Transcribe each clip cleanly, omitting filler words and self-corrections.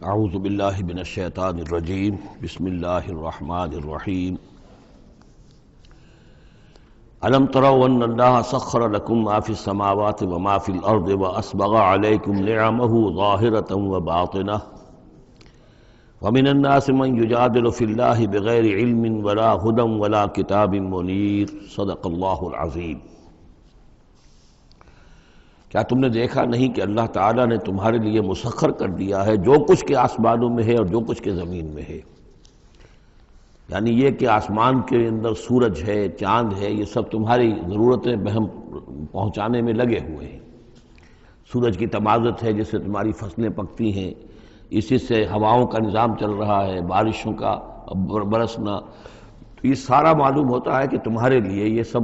اعوذ باللہ من الشیطان الرجیم بسم اللہ الرحمن الرحیم الم تروا ان اللہ سخر لکم ما فی السماوات وما فی الارض واسبغ علیکم نعمہ ظاہرۃ وباطنہ ومن الناس من یجادل فی اللہ بغیر علم ولا ہدی ولا کتاب منیر صدق اللہ العظیم۔ کیا تم نے دیکھا نہیں کہ اللہ تعالیٰ نے تمہارے لیے مسخر کر دیا ہے جو کچھ کے آسمانوں میں ہے اور جو کچھ کے زمین میں ہے؟ یعنی یہ کہ آسمان کے اندر سورج ہے، چاند ہے، یہ سب تمہاری ضرورتیں بہم پہنچانے میں لگے ہوئے ہیں۔ سورج کی تمازت ہے جس سے تمہاری فصلیں پکتی ہیں، اسی سے ہواؤں کا نظام چل رہا ہے، بارشوں کا برسنا، تو یہ سارا معلوم ہوتا ہے کہ تمہارے لیے یہ سب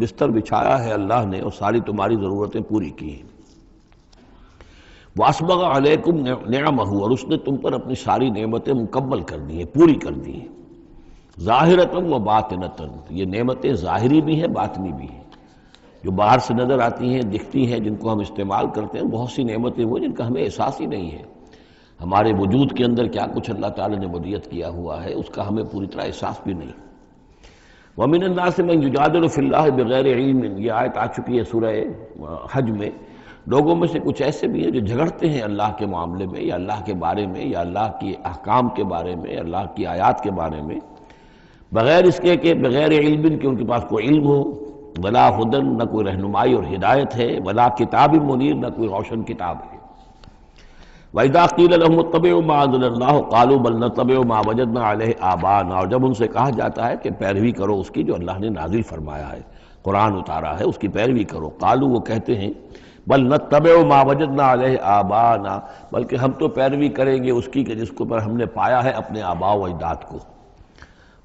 بستر بچھایا ہے اللہ نے اور ساری تمہاری ضرورتیں پوری کی ہیں۔ وَأَسْبَغَ عَلَيْكُمْ نِعَمَهُ، اور اس نے تم پر اپنی ساری نعمتیں مکمل کر دی ہیں، پوری کر دی ہیں۔ ظاہرۃ و باطنۃ، یہ نعمتیں ظاہری بھی ہیں، باطنی بھی ہیں، جو باہر سے نظر آتی ہیں، دکھتی ہیں، جن کو ہم استعمال کرتے ہیں۔ بہت سی نعمتیں وہ جن کا ہمیں احساس ہی نہیں ہے، ہمارے وجود کے اندر کیا کچھ اللہ تعالیٰ نے ودیعت کیا ہوا ہے اس کا ہمیں پوری طرح احساس بھی نہیں۔ وَمِنَ النَّاسِ مَن يُجَادِلُ فِي اللَّهِ بِغَيْرِ عِلْمٍ، یہ آیت آ چکی ہے سورہ حج میں۔ لوگوں میں سے کچھ ایسے بھی ہیں جو جھگڑتے ہیں اللہ کے معاملے میں، یا اللہ کے بارے میں، یا اللہ کی احکام کے بارے میں، اللہ کی آیات کے بارے میں، بغیر اس کے کہ بغیر علم کہ ان کے پاس کوئی علم ہو، ولا ہدن، نہ کوئی رہنمائی اور ہدایت ہے، ولا کتاب منیر، نہ کوئی روشن کتاب ہے۔ وَإِذَا قِيلَ لَهُمُ اتَّبِعُوا مَا أَنزَلَ اللَّهُ قَالُوا بَلْ نَتَّبِعُ مَا وَجَدْنَا عَلَيْهِ آبَاءَنَا، اور جب ان سے کہا جاتا ہے کہ پیروی کرو اس کی جو اللہ نے نازل فرمایا ہے، قرآن اتارا ہے، اس کی پیروی کرو، قالوا، وہ کہتے ہیں، بل نتبع ما وجدنا علیہ آباءنا، بلکہ ہم تو پیروی کریں گے اس کی کہ جس کو پر ہم نے پایا ہے اپنے آباء و اجداد کو۔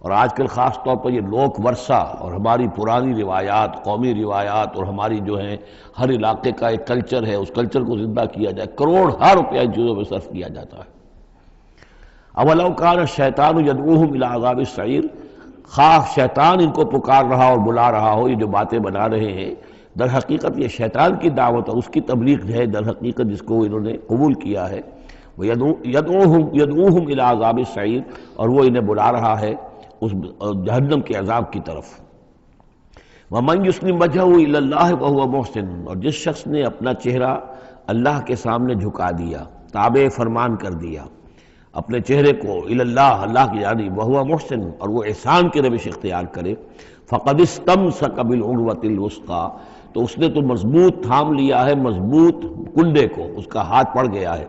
اور آج کل خاص طور پر یہ لوک ورثہ اور ہماری پرانی روایات، قومی روایات، اور ہماری جو ہیں ہر علاقے کا ایک کلچر ہے، اس کلچر کو زندہ کیا جائے، کروڑ ہر روپیہ ان چیزوں میں صرف کیا جاتا ہے۔ اولو کان الشیطان یدعوہم الی عذاب السعیر، خواہ شیطان ان کو پکار رہا اور بلا رہا ہو، یہ جو باتیں بنا رہے ہیں در حقیقت یہ شیطان کی دعوت اور اس کی تبلیغ ہے در حقیقت، جس کو انہوں نے قبول کیا ہے۔ یدعوہم الی عذاب السعیر، اور وہ انہیں بلا رہا ہے اس جہنم کے عذاب کی طرف۔ وَمَن يُسْلِمْ وَجْهَهُ إِلَى اللَّهِ وَهُوَ مُحْسِنٌ، اور جس شخص نے اپنا چہرہ اللہ کے سامنے جھکا دیا، تابع فرمان کر دیا اپنے چہرے کو الی اللہ، اللہ کی جانب، وَهُوَ مُحْسِنٌ، اور وہ احسان کی روش اختیار کرے، فَقَدِ اسْتَمْسَكَ بِالْعُرْوَةِ الْوُثْقَىٰ، تو اس نے تو مضبوط تھام لیا ہے، مضبوط کنڈے کو، اس کا ہاتھ پڑ گیا ہے۔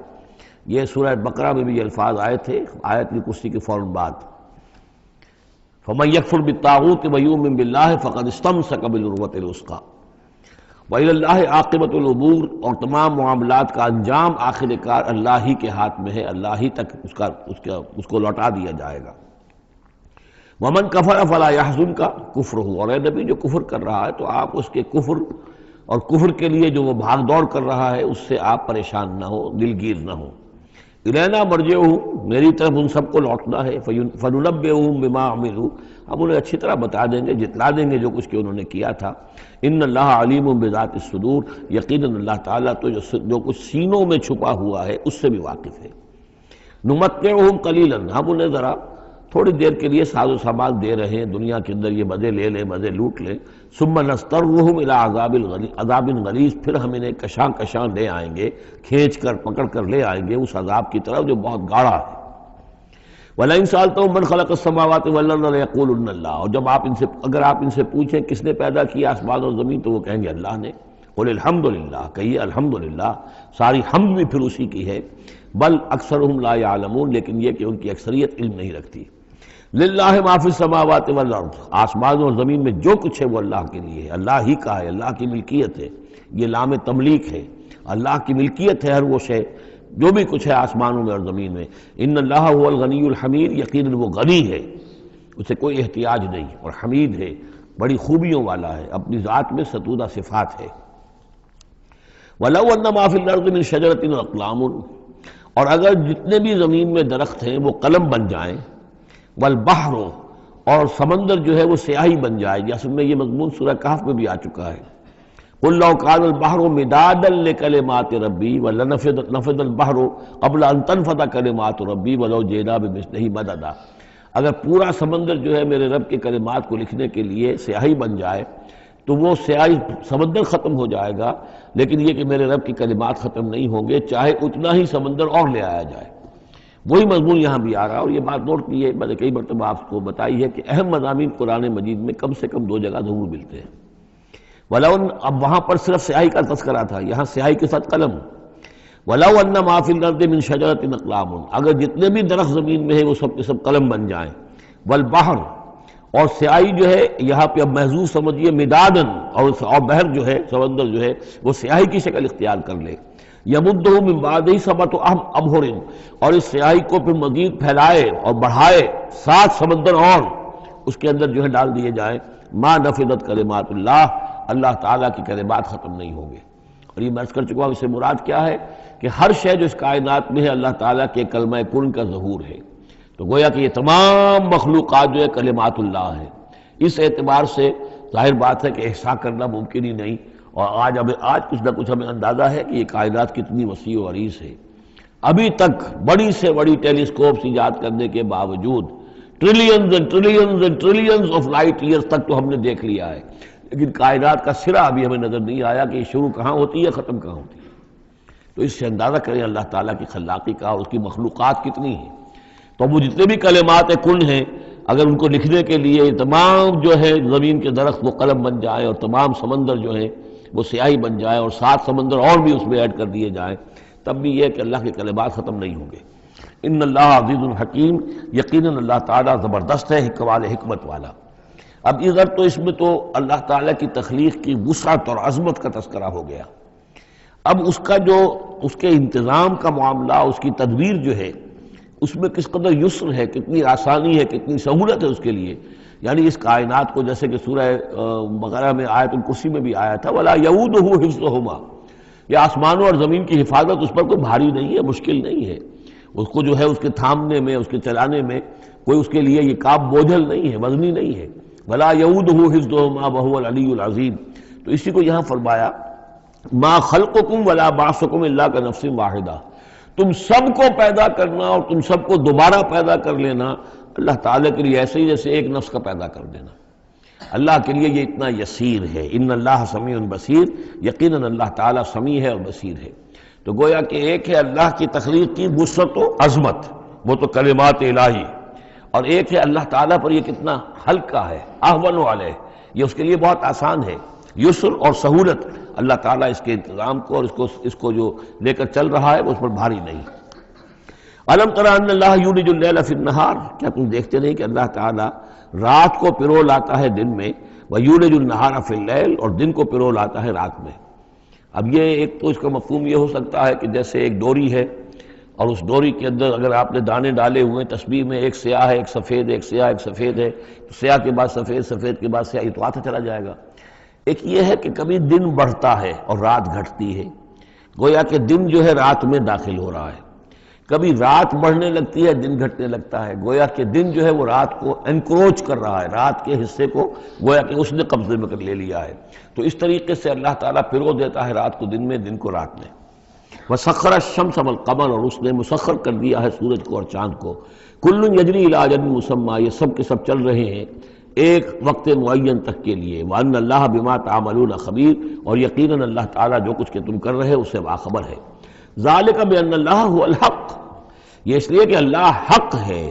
یہ سورہ بقرہ میں بھی یہ الفاظ آئے تھے آیت الکرسی کے فوراً بعد۔ فَمَن يَكْفُرْ بِالطَّاغُوتِ وَيُؤْمِن بِاللَّهِ فَقَدِ اسْتَمْسَكَ بِالْعُرْوَةِ الْوُثْقَىٰ وَإِلَى اللَّهِ عَاقِبَةُ الْأُمُورِ، اور تمام معاملات کا انجام آخر کار اللہ ہی کے ہاتھ میں ہے، اللہ ہی تک اس کو لوٹا دیا جائے گا۔ وَمَن كَفَرَ فَلَا يَحْزُنكَ كُفْرُهُ، اور اے نبی جو کفر کر رہا ہے تو آپ اس کے کفر اور کفر کے لیے جو وہ بھاگ دوڑ کر رہا ہے اس سے آپ پریشان نہ ہو، دلگیر نہ ہو۔ الینا مرجعہم، میری طرف ان سب کو لوٹنا ہے، فننبئہم بما عملوا، ہم انہیں اچھی طرح بتا دیں گے، جتلا دیں گے جو کچھ کہ انہوں نے کیا تھا۔ ان اللہ علیم بذات الصدور، یقیناً اللہ تعالیٰ تو جو کچھ سینوں میں چھپا ہوا ہے اس سے بھی واقف ہے۔ نمتعہم قلیلا، ہم انہیں ذرا تھوڑی دیر کے لیے ساز و سامان دے رہے ہیں، دنیا کے اندر یہ مزے لے لیں، مزے لوٹ لیں۔ ثم نضطرہم الی عذاب غلیظ، پھر ہم انہیں کشاں کشاں لے آئیں گے، کھینچ کر پکڑ کر لے آئیں گے اس عذاب کی طرف جو بہت گاڑھا ہے۔ وَلَئِن سَأَلْتَهُم مَّن خَلَقَ السَّمَاوَاتِ وَالْأَرْضَ لَيَقُولُنَّ اللَّهُ، اور جب اگر آپ ان سے پوچھیں کس نے پیدا کیا آسمان اور زمین تو وہ کہیں گے اللہ نے۔ قُلِ الْحَمْدُلِلَّهِ، کہیے الحمدللہ، ساری حمد بھی پھر اسی کی ہے۔ بل اکثرہم لا یعلمون، لیکن یہ کہ ان کی اکثریت علم نہیں رکھتی۔ للہ ما فی السماوات والارض، آسمان اور زمین میں جو کچھ ہے وہ اللہ کے لیے ہے، اللہ ہی کا ہے، اللہ کی ملکیت ہے، یہ لام تملیک ہے، اللہ کی ملکیت ہے ہر وہ شے جو بھی کچھ ہے آسمانوں میں اور زمین میں۔ ان اللہ هو الغنی الحمید، یقیناً وہ غنی ہے، اسے کوئی احتیاج نہیں، اور حمید ہے، بڑی خوبیوں والا ہے، اپنی ذات میں ستودہ صفات ہے۔ وَلَوْ أَنَّ مَا فِي الْأَرْضِ مِنْ شَجَرَةٍ أَقْلَامٌ، اور اگر جتنے بھی زمین میں درخت ہیں وہ قلم بن جائیں، والبحر، اور سمندر جو ہے وہ سیاہی بن جائے، جیسے میں یہ مضمون سورہ کہف میں بھی آ چکا ہے۔ قل لو كان البحر مدادا لكلمات ربي ولنفد البحر قبل ان تنفد كلمات ربي ولو جئنا بمثله مددا، اگر پورا سمندر جو ہے میرے رب کے کلمات کو لکھنے کے لیے سیاہی بن جائے تو وہ سیاہی سمندر ختم ہو جائے گا، لیکن یہ کہ میرے رب کی کلمات ختم نہیں ہوں گے چاہے اتنا ہی سمندر اور لے آیا جائے۔ وہی مضمون یہاں بھی آ رہا، اور یہ بات نوٹ کی ہے، میں نے کئی مرتبہ آپ کو بتائی ہے کہ اہم مضامین قرآن مجید میں کم سے کم 2 جگہ ضرور ملتے ہیں۔ وَلَوْ، اب وہاں پر صرف سیاہی کا تذکرہ تھا، یہاں سیاہی کے ساتھ قلم۔ وَلَوْ أَنَّ مَا فِي الْأَرْضِ مِنْ شَجَرَةٍ أَقْلَامٌ، اگر جتنے بھی درخت زمین میں ہیں وہ سب کے سب قلم بن جائیں۔ وَالْبَحْرُ، اور سیاہی جو ہے یہاں پہ اب محظوظ سمجھیے مدادن، اور بحر جو ہے سمندر جو ہے وہ سیاہی کی شکل اختیار کر لے۔ یمدہ من بعدہ سبعۃ ابحر، اور اس سیاہی کو پھر مزید پھیلائے اور بڑھائے 7 سمندر اور اس کے اندر جو ہے ڈال دیے جائیں۔ ما نفدت کلمات اللہ، اللہ تعالیٰ کی کلمات ختم نہیں ہوں گے۔ اور یہ میں عرض کر چکا ہوں، اس سے مراد کیا ہے کہ ہر شے جو اس کائنات میں ہے اللہ تعالیٰ کے کلمہ کن کا ظہور ہے، تو گویا کہ یہ تمام مخلوقات جو ہے کلمات اللہ ہے۔ اس اعتبار سے ظاہر بات ہے کہ احصاء کرنا ممکن ہی نہیں، اور آج کچھ نہ کچھ ہمیں اندازہ ہے کہ یہ کائنات کتنی وسیع و عریض ہے۔ ابھی تک بڑی سے بڑی ٹیلیسکوپس ایجاد کرنے کے باوجود trillions and trillions and trillions of light years تک تو ہم نے دیکھ لیا ہے، لیکن کائنات کا سرا ابھی ہمیں نظر نہیں آیا کہ یہ شروع کہاں ہوتی ہے ختم کہاں ہوتی ہے۔ تو اس سے اندازہ کریں اللہ تعالیٰ کی خلاقی کا اور اس کی مخلوقات کتنی ہیں۔ تو وہ جتنے بھی کلمات کن ہیں، اگر ان کو لکھنے کے لیے تمام جو ہے زمین کے درخت وہ قلم بن جائیں اور تمام سمندر جو ہیں وہ سیاہی بن جائے اور 7 سمندر اور بھی اس میں ایڈ کر دیے جائیں، تب بھی یہ کہ اللہ کے کلمات ختم نہیں ہوں گے۔ ان اللہ عزیز الحکیم، یقیناً اللہ تعالیٰ زبردست ہے، حکمت والا۔ اب ادھر تو اس میں تو اللہ تعالیٰ کی تخلیق کی وسعت اور عظمت کا تذکرہ ہو گیا، اب اس کا جو اس کے انتظام کا معاملہ، اس کی تدبیر جو ہے اس میں کس قدر یسر ہے، کتنی آسانی ہے، کتنی سہولت ہے اس کے لیے۔ یعنی اس کائنات کو جیسے کہ سورہ بقرہ میں آیت الکرسی میں بھی آیا تھا وَلَا يَئُودُهُ حِفْظُهُمَا، یہ آسمانوں اور زمین کی حفاظت اس پر کوئی بھاری نہیں ہے، مشکل نہیں ہے، اس کو جو ہے اس کے تھامنے میں، اس کے چلانے میں کوئی اس کے لیے یہ کام بوجھل نہیں ہے، وزنی نہیں ہے۔ وَلَا يَئُودُهُ حِفْظُهُمَا وَهُوَ الْعَلِيُّ الْعَظِيمُ، تو اسی کو یہاں فرمایا مَا خَلْقُكُمْ وَلَا بَعْثُكُمْ إِلَّا كَنَفْسٍ وَاحِدَةٍ، تم سب کو پیدا کرنا اور تم سب کو دوبارہ پیدا کر لینا اللہ تعالیٰ کے لیے ایسے ہی جیسے ایک نفس کا پیدا کر دینا، اللہ کے لیے یہ اتنا یسیر ہے۔ ان اللہ سمیع بصیر، یقیناً اللہ تعالیٰ سمیع ہے اور بصیر ہے۔ تو گویا کہ ایک ہے اللہ کی تخلیق کی وسعت و عظمت، وہ تو کلمات الہی، اور ایک ہے اللہ تعالیٰ پر یہ کتنا ہلکا ہے، اہون علیہ، یہ اس کے لیے بہت آسان ہے، یسر اور سہولت اللہ تعالیٰ اس کے انتظام کو اور اس کو جو لے کر چل رہا ہے وہ اس پر بھاری نہیں۔ الم تر ان اللہ یولج اللیل فی النہار، کیا تم دیکھتے نہیں کہ اللہ تعالیٰ رات کو پرو لاتا ہے دن میں، ویولج النہار فی اللیل، اور دن کو پرو لاتا ہے رات میں۔ اب یہ ایک تو اس کا مفہوم یہ ہو سکتا ہے کہ جیسے ایک ڈوری ہے اور اس ڈوری کے اندر اگر آپ نے دانے ڈالے ہوئے تسبیح میں، ایک سیاہ ہے ایک سفید ہے، ایک سیاہ ایک سفید ہے، تو سیاہ کے بعد سفید، سفید کے بعد سیاہ، یہ تو آتا چلا جائے گا۔ ایک یہ ہے کہ کبھی دن بڑھتا ہے اور رات گھٹتی ہے، گویا کہ دن جو ہے رات میں داخل ہو رہا ہے، کبھی رات بڑھنے لگتی ہے دن گھٹنے لگتا ہے، گویا کہ دن جو ہے وہ رات کو انکروچ کر رہا ہے، رات کے حصے کو گویا کہ اس نے قبضے میں کر لے لیا ہے۔ تو اس طریقے سے اللہ تعالیٰ پرو دیتا ہے رات کو دن میں، دن کو رات میں۔ وَسَخَّرَ الشَّمْسَ وَالْقَمَرَ، اور اس نے مسخر کر دیا ہے سورج کو اور چاند کو۔ كُلٌّ يَجْرِي إِلَىٰ أَجَلٍ مُّسَمًّى، یہ سب کے سب چل رہے ہیں ایک وقت معین تک کے لیے۔ وَأَنَّ اللَّهَ بِمَا تَعْمَلُونَ خَبِيرٌ، اور یقیناً اللہ تعالیٰ جو کچھ کہ تم کر رہے اس سے باخبر ہے۔ ذَلِكَ بِأَنَّ اللَّهَ هُوَ الْحَقُّ، یہ اس لیے کہ اللہ حق ہے۔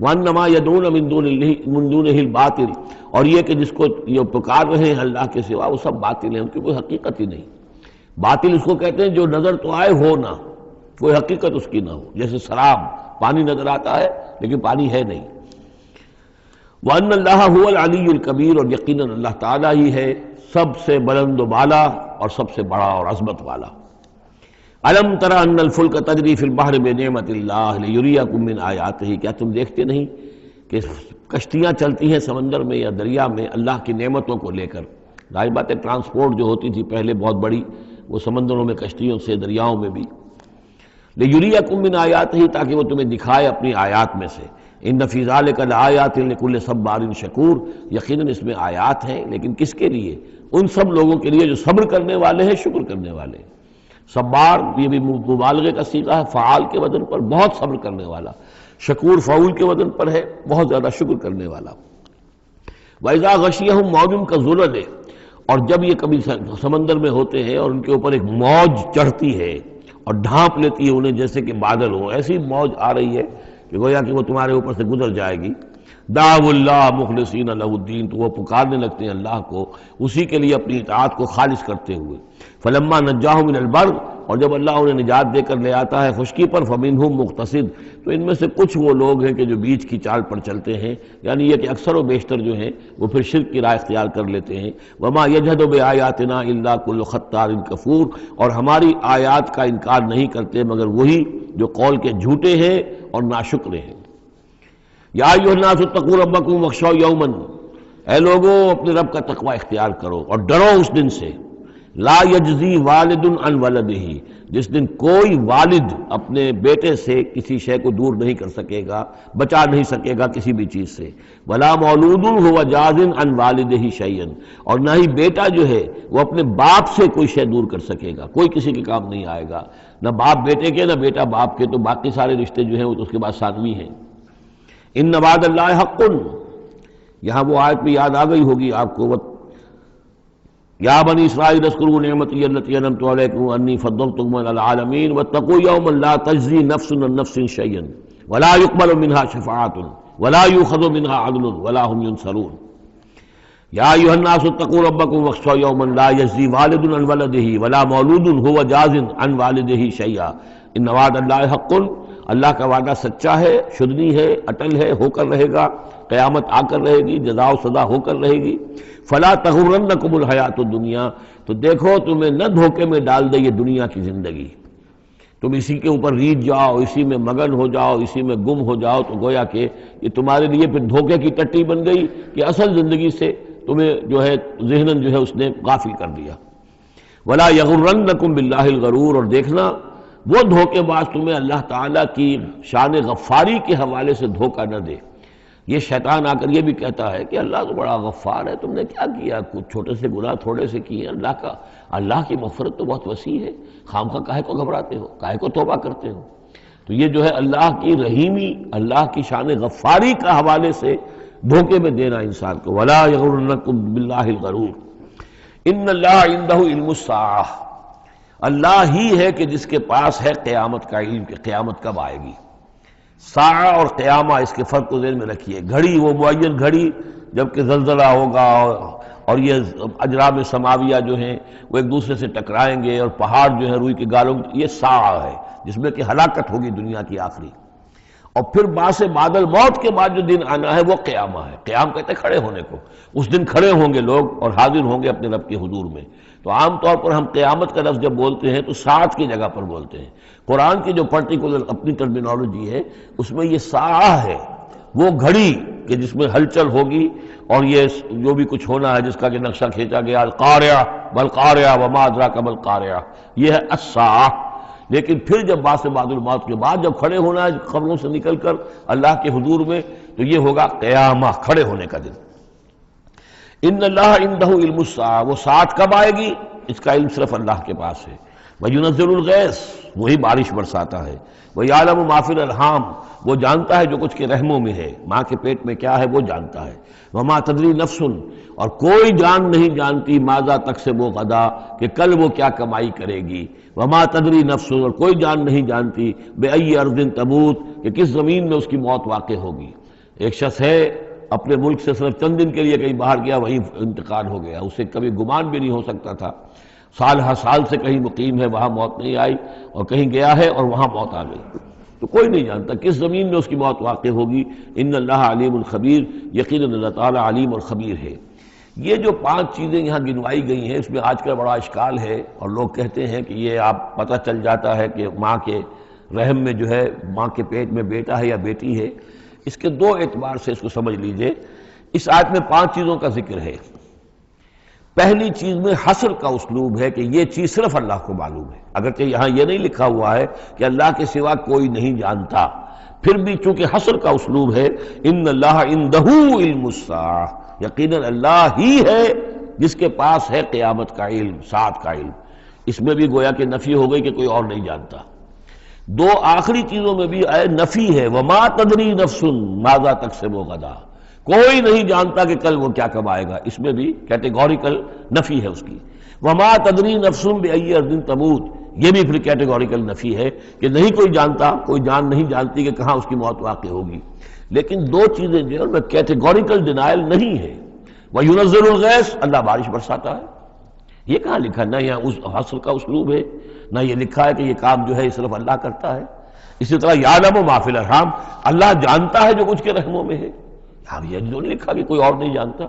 وَأَنَّ مَا يَدْعُونَ مِن دُونِهِ الْبَاطِلُ، اور یہ کہ جس کو یہ پکار رہے ہیں اللہ کے سوا وہ سب باطل ہیں، ان کی کوئی حقیقت ہی نہیں۔ باطل اس کو کہتے ہیں جو نظر تو آئے ہو نہ، کوئی حقیقت اس کی نہ ہو، جیسے سراب، پانی نظر آتا ہے لیکن پانی ہے نہیں۔ وَأَنَّ اللَّهَ هُوَ الْعَلِيُّ الْكَبِيرُ، اور یقیناً اللہ تعالیٰ ہی ہے سب سے بلند و بالا اور سب سے بڑا اور عظمت والا۔ أَلَمْ تَرَ أَنَّ الْفُلْكَ تَجْرِي فِي الْبَحْرِ بِنِعْمَتِ اللَّهِ لِيُرِيَكُم مِّنْ آيَاتِهِ، کیا تم دیکھتے نہیں کہ کشتیاں چلتی ہیں سمندر میں یا دریا میں اللہ کی نعمتوں کو لے کر؟ ظاہر بات ہے ٹرانسپورٹ جو ہوتی تھی پہلے بہت بڑی، وہ سمندروں میں کشتیوں سے، دریاؤں میں بھی۔ لِيُرِيَكُم مِّنْ آيَاتِهِ، تاکہ وہ تمہیں دکھائے اپنی آیات میں سے۔ ان فی ذلک لآیات لکل صبار شکور، یقیناً اس میں آیات ہیں، لیکن کس کے لیے؟ ان سب لوگوں کے لیے جو صبر کرنے والے ہیں، شکر کرنے والے ہیں۔ صبار یہ بھی مبالغے کا صیغہ ہے، فعال کے وزن پر، بہت صبر کرنے والا۔ شکور فعول کے وزن پر ہے، بہت زیادہ شکر کرنے والا۔ وَإِذَا غَشِيَهُم مَّوْجٌ كَالظُّلَلِ، اور جب یہ کبھی سمندر میں ہوتے ہیں اور ان کے اوپر ایک موج چڑھتی ہے اور ڈھانپ لیتی ہے انہیں جیسے کہ بادل ہو، ایسی موج آ رہی ہے کہ گویا کہ وہ تمہارے اوپر سے گزر جائے گی۔ دعوا اللہ مخلصین لہ الدین، تو وہ پکارنے لگتے ہیں اللہ کو اسی کے لیے اپنی اطاعت کو خالص کرتے ہوئے۔ فلما نجاہم من البر، اور جب اللہ انہیں نجات دے کر لے آتا ہے خشکی پر، فمنہم مقتصد، تو ان میں سے کچھ وہ لوگ ہیں کہ جو بیچ کی چال پر چلتے ہیں، یعنی یہ کہ اکثر و بیشتر جو ہیں وہ پھر شرک کی راہ اختیار کر لیتے ہیں۔ وما یجحد بآیاتنا الا کل ختار کفور، اور ہماری آیات کا انکار نہیں کرتے مگر وہی جو قول کے جھوٹے ہیں اور ناشکرے ہیں۔ یا ایھا الناس اتقوا ربکم واخشوا یوما، اے لوگو اپنے رب کا تقوی اختیار کرو اور ڈرو اس دن سے، لا یجزی والد عن ولدہ، جس دن کوئی والد اپنے بیٹے سے کسی شے کو دور نہیں کر سکے گا، بچا نہیں سکے گا کسی بھی چیز سے، ولا مولود هو جاز عن والدہ شیئا، اور نہ ہی بیٹا جو ہے وہ اپنے باپ سے کوئی شے دور کر سکے گا، کوئی کسی کے کام نہیں آئے گا، نہ باپ بیٹے کے نہ بیٹا باپ کے، تو باقی سارے رشتے جو ہیں وہ تو اس کے بعد ثانوی ہیں۔ ان وعد اللہ حق، یہاں وہ آیت بھی یاد آ گئی ہوگی آپ کو، یا بنی اسرائیل اذکروا نعمتی التی انعمت علیکم انی فضلتکم علی العالمین واتقوا یوما لا تجزی نفس عن نفس شیئا ولا یقبل منها شفاعۃ ولا یؤخذ منها عدل ولا هم ینصرون۔ یا ایھا الناس اتقوا ربکم واخشوا یوما لا یجزی والد عن ولدہ ولا مولود هو جاز عن والدہ شیئا ان وعد اللہ حق، اللہ کا وعدہ سچا ہے، شدنی ہے، اٹل ہے، ہو کر رہے گا، قیامت آ کر رہے گی، جزا و سزا ہو کر رہے گی۔ فلا تغرنکم الحیات الدنیا، تو دیکھو تمہیں نہ دھوکے میں ڈال دے یہ دنیا کی زندگی، تم اسی کے اوپر ریجھ جاؤ، اسی میں مگن ہو جاؤ، اسی میں گم ہو جاؤ، تو گویا کہ یہ تمہارے لیے پھر دھوکے کی ٹٹی بن گئی کہ اصل زندگی سے تمہیں جو ہے ذہناً جو ہے اس نے غافل کر دیا۔ ولا یغرنکم باللہ الغرور، اور دیکھنا وہ دھوکے باز تمہیں اللہ تعالیٰ کی شان غفاری کے حوالے سے دھوکہ نہ دے۔ یہ شیطان آ کر یہ بھی کہتا ہے کہ اللہ تو بڑا غفار ہے، تم نے کیا کیا، کچھ چھوٹے سے گناہ تھوڑے سے کیے، اللہ کی مغفرت تو بہت وسیع ہے، خامخواہ کاہے کو گھبراتے ہو، کاہے کو توبہ کرتے ہو۔ تو یہ جو ہے اللہ کی رحیمی، اللہ کی شان غفاری کا حوالے سے دھوکے میں دینا انسان کو۔ ولا یغرنکم باللہ الغرور ان اللہ عندہ علم الساعہ، اللہ ہی ہے کہ جس کے پاس ہے قیامت کا علم کہ قیامت کب آئے گی۔ ساعہ اور قیامہ، اس کے فرق کو ذہن میں رکھیے۔ گھڑی وہ معین گھڑی جب کہ زلزلہ ہوگا اور یہ اجرام سماویہ جو ہیں وہ ایک دوسرے سے ٹکرائیں گے اور پہاڑ جو ہے روئی کے گالوں، یہ ساعہ ہے جس میں کہ ہلاکت ہوگی دنیا کی آخری۔ اور پھر باعث بادل موت کے بعد جو دن آنا ہے وہ قیامہ ہے۔ قیام کہتے ہیں کھڑے ہونے کو، اس دن کھڑے ہوں گے لوگ اور حاضر ہوں گے اپنے رب کے حضور میں۔ تو عام طور پر ہم قیامت کا لفظ جب بولتے ہیں تو ساعت کی جگہ پر بولتے ہیں۔ قرآن کی جو پرٹیکولر اپنی ٹرمینالوجی ہے اس میں یہ ساعہ ہے، وہ گھڑی کہ جس میں ہلچل ہوگی اور یہ جو بھی کچھ ہونا ہے جس کا کہ نقشہ کھینچا گیا، القاریہ والقاریہ وما ادراک ما القاریہ، یہ ہے الساعہ۔ لیکن پھر جب باعث بعد الموت کے بعد جب کھڑے ہونا ہے قبروں سے نکل کر اللہ کے حضور میں، تو یہ ہوگا قیامہ، کھڑے ہونے کا دن۔ ان اللہ عندہ علم الساعہ، وہ ساعت کب آئے گی اس کا علم صرف اللہ کے پاس ہے۔ وَيُنَزِّلُ الْغَيْثَ، وہی بارش برساتا ہے۔ وَيَعْلَمُ مَا فِي الْأَرْحَامِ، وہ جانتا ہے جو کچھ کے رحموں میں ہے، ماں کے پیٹ میں کیا ہے وہ جانتا ہے۔ وَمَا تَدْرِي نَفْسٌ، اور کوئی جان نہیں جانتی ماذا تکسب غدا، کہ کل وہ کیا کمائی کرے گی۔ وَمَا تَدْرِي نَفْسٌ، اور کوئی جان نہیں جانتی بِأَيِّ أَرْضٍ تَمُوتُ، کہ کس زمین میں اس کی موت واقع ہوگی۔ ایک شخص ہے اپنے ملک سے صرف چند دن کے لیے کہیں باہر گیا، وہیں انتقال ہو گیا، اسے کبھی گمان بھی نہیں ہو سکتا تھا، سال ہر سال سے کہیں مقیم ہے وہاں موت نہیں آئی، اور کہیں گیا ہے اور وہاں موت آ گئی۔ تو کوئی نہیں جانتا کس زمین میں اس کی موت واقع ہوگی۔ ان اللہ علیم الخبیر، یقیناً اللہ تعالیٰ علیم اور خبیر ہے۔ یہ جو 5 چیزیں یہاں گنوائی گئی ہیں اس میں آج کل بڑا اشکال ہے، اور لوگ کہتے ہیں کہ یہ آپ پتہ چل جاتا ہے کہ ماں کے رحم میں جو ہے، ماں کے پیٹ میں بیٹا ہے یا بیٹی ہے۔ اس کے 2 اعتبار سے اس کو سمجھ لیجئے۔ اس آیت میں 5 چیزوں کا ذکر ہے۔ پہلی چیز میں حصر کا اسلوب ہے کہ یہ چیز صرف اللہ کو معلوم ہے، اگرچہ یہاں یہ نہیں لکھا ہوا ہے کہ اللہ کے سوا کوئی نہیں جانتا، پھر بھی چونکہ حصر کا اسلوب ہے، ان اللہ عندہ علم الساعہ، یقیناً اللہ ہی ہے جس کے پاس ہے قیامت کا علم، ساعت کا علم۔ اس میں بھی گویا کہ نفی ہو گئی کہ کوئی اور نہیں جانتا۔ دو آخری چیزوں میں بھی نفی ہے، وما تدری نفس ماذا تکسب غدا، کوئی نہیں جانتا کہ کل وہ کیا کمائے گا، اس میں بھی کیٹیگوریکل نفی ہے اس کی۔ وما تدری نفس بأی ارض تموت، یہ بھی پھر کیٹیگوریکل نفی ہے کہ نہیں کوئی جانتا، کوئی جان نہیں جانتی کہ کہاں اس کی موت واقع ہوگی۔ لیکن دو چیزیں جو ہے کیٹیگوریکل ڈینائل نہیں ہے۔ وَيُنَزِّلُ الْغَيْثَ، اللہ بارش برساتا ہے، یہ کہاں لکھا؟ نہ یہاں اس حصر کا اسلوب ہے، نہ یہ لکھا ہے کہ یہ کام جو ہے صرف اللہ کرتا ہے۔ اسی طرح یعلم ما فی الارحام، اللہ جانتا ہے جو کچھ کے رحموں میں ہے، اب یہ جو نہیں لکھا کہ کوئی اور نہیں جانتا۔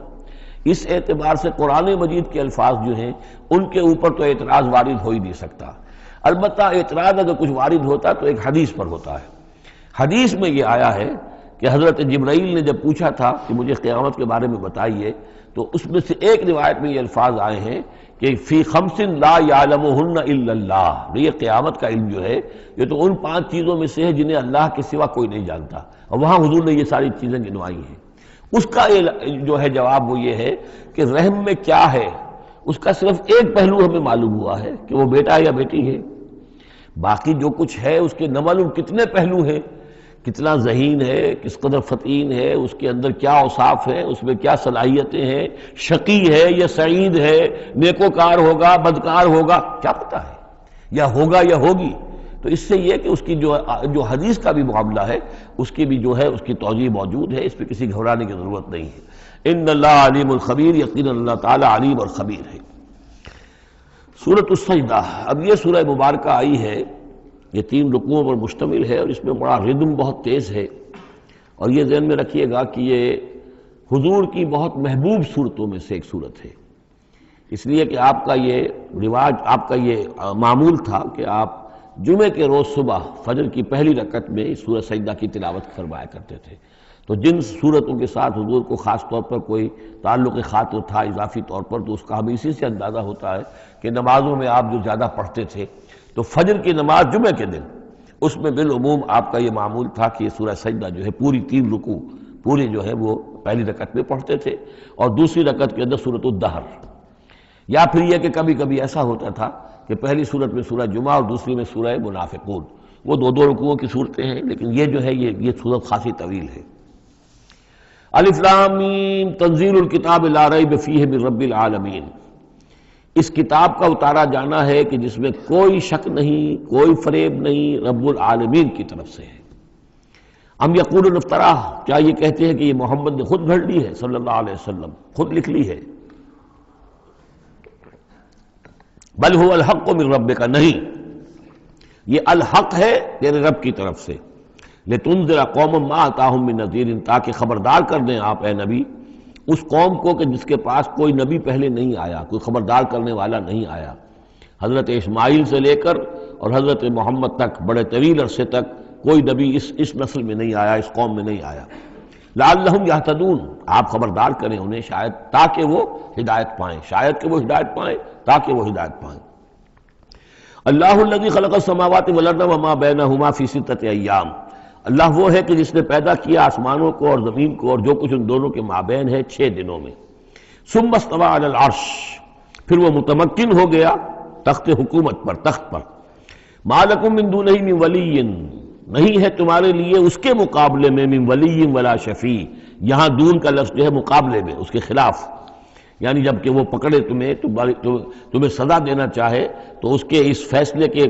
اس اعتبار سے قرآن مجید کے الفاظ جو ہیں ان کے اوپر تو اعتراض وارد ہو ہی نہیں سکتا۔ البتہ اعتراض اگر کچھ وارد ہوتا تو ایک حدیث پر ہوتا ہے۔ حدیث میں یہ آیا ہے کہ حضرت جبرائیل نے جب پوچھا تھا کہ مجھے قیامت کے بارے میں بتائیے، تو اس میں سے ایک روایت میں یہ الفاظ آئے ہیں کہ فی خمس لا یعلمہن الا اللہ، یہ قیامت کا علم جو ہے یہ تو ان 5 چیزوں میں سے ہے جنہیں اللہ کے سوا کوئی نہیں جانتا، اور وہاں حضور نے یہ ساری چیزیں گنوائی ہیں۔ اس کا جو ہے جواب وہ یہ ہے کہ رحم میں کیا ہے اس کا صرف ایک پہلو ہمیں معلوم ہوا ہے کہ وہ بیٹا یا بیٹی ہے، باقی جو کچھ ہے اس کے نہ معلوم کتنے پہلو ہیں، کتنا ذہین ہے، کس قدر فطین ہے، اس کے اندر کیا اوصاف ہے، اس میں کیا صلاحیتیں ہیں، شقی ہے یا سعید ہے، نیکوکار ہوگا بدکار ہوگا، کیا پتہ ہے، یا ہوگا یا ہوگی۔ تو اس سے یہ کہ اس کی جو حدیث کا بھی معاملہ ہے اس کی بھی جو ہے اس کی توجیہ موجود ہے، اس پہ کسی گھبرانے کی ضرورت نہیں ہے۔ ان اللہ علیم الخبیر، یقیناً اللہ تعالیٰ علیم اور خبیر ہے۔ سورۃ السجدہ، اب یہ سورہ مبارکہ آئی ہے، یہ 3 رکوعوں پر مشتمل ہے، اور اس میں بڑا ردم بہت تیز ہے، اور یہ ذہن میں رکھیے گا کہ یہ حضور کی بہت محبوب صورتوں میں سے ایک صورت ہے، اس لیے کہ آپ کا یہ رواج، آپ کا یہ معمول تھا کہ آپ جمعے کے روز صبح فجر کی پہلی رکعت میں اس سورہ سجدہ کی تلاوت فرمایا کرتے تھے۔ تو جن صورتوں کے ساتھ حضور کو خاص طور پر کوئی تعلق خاطر تھا اضافی طور پر، تو اس کا ہمیں اسی سے اندازہ ہوتا ہے کہ نمازوں میں آپ جو زیادہ پڑھتے تھے، تو فجر کی نماز جمعے کے دن اس میں بالعموم آپ کا یہ معمول تھا کہ یہ سورہ سجدہ جو ہے پوری 3 رکوع پوری جو ہے وہ پہلی رکعت میں پڑھتے تھے، اور دوسری رکعت کے اندر سورۃ الدہر، یا پھر یہ کہ کبھی کبھی ایسا ہوتا تھا کہ پہلی سورت میں سورہ جمعہ اور دوسری میں سورہ منافقون، وہ 2 رکوعوں کی صورتیں ہیں، لیکن یہ جو ہے یہ صورت خاصی طویل ہے۔ الف لام میم تنزیل الکتاب لا ریب فیہ من رب العالمین، اس کتاب کا اتارا جانا ہے کہ جس میں کوئی شک نہیں، کوئی فریب نہیں، رب العالمین کی طرف سے ہے۔ ام یقولون افتراہ، کیا یہ کہتے ہیں کہ یہ محمد نے خود گھڑ لی ہے صلی اللہ علیہ وسلم، خود لکھ لی ہے؟ بل هو الحق من ربک، نہیں، یہ الحق ہے تیرے رب کی طرف سے، لتنذر قوما ما اتاہم من نذیر، تاکہ خبردار کر دیں آپ اے نبی اس قوم کو کہ جس کے پاس کوئی نبی پہلے نہیں آیا، کوئی خبردار کرنے والا نہیں آیا۔ حضرت اسماعیل سے لے کر اور حضرت محمد تک بڑے طویل عرصے تک کوئی نبی اس نسل میں نہیں آیا، اس قوم میں نہیں آیا۔ لعلہم یہتدون، آپ خبردار کریں انہیں شاید تاکہ وہ ہدایت پائیں، شاید کہ وہ ہدایت پائیں، تاکہ وہ ہدایت پائیں۔ اللہ الذی خلق السماوات والارض وما بینہما فی 6 ایام، اللہ وہ ہے کہ جس نے پیدا کیا آسمانوں کو اور زمین کو اور جو کچھ ان دونوں کے مابین ہے 6 دنوں میں۔ ثم استوى علی العرش، پھر وہ متمکن ہو گیا تخت حکومت پر، تخت پر۔ ما لکم من دونہ من ولی، نہیں ہے تمہارے لیے اس کے مقابلے میں من ولی ولا شفیع، یہاں دون کا لفظ جو ہے مقابلے میں، اس کے خلاف، یعنی جب کہ وہ پکڑے تمہیں سزا دینا چاہے تو اس کے اس فیصلے کے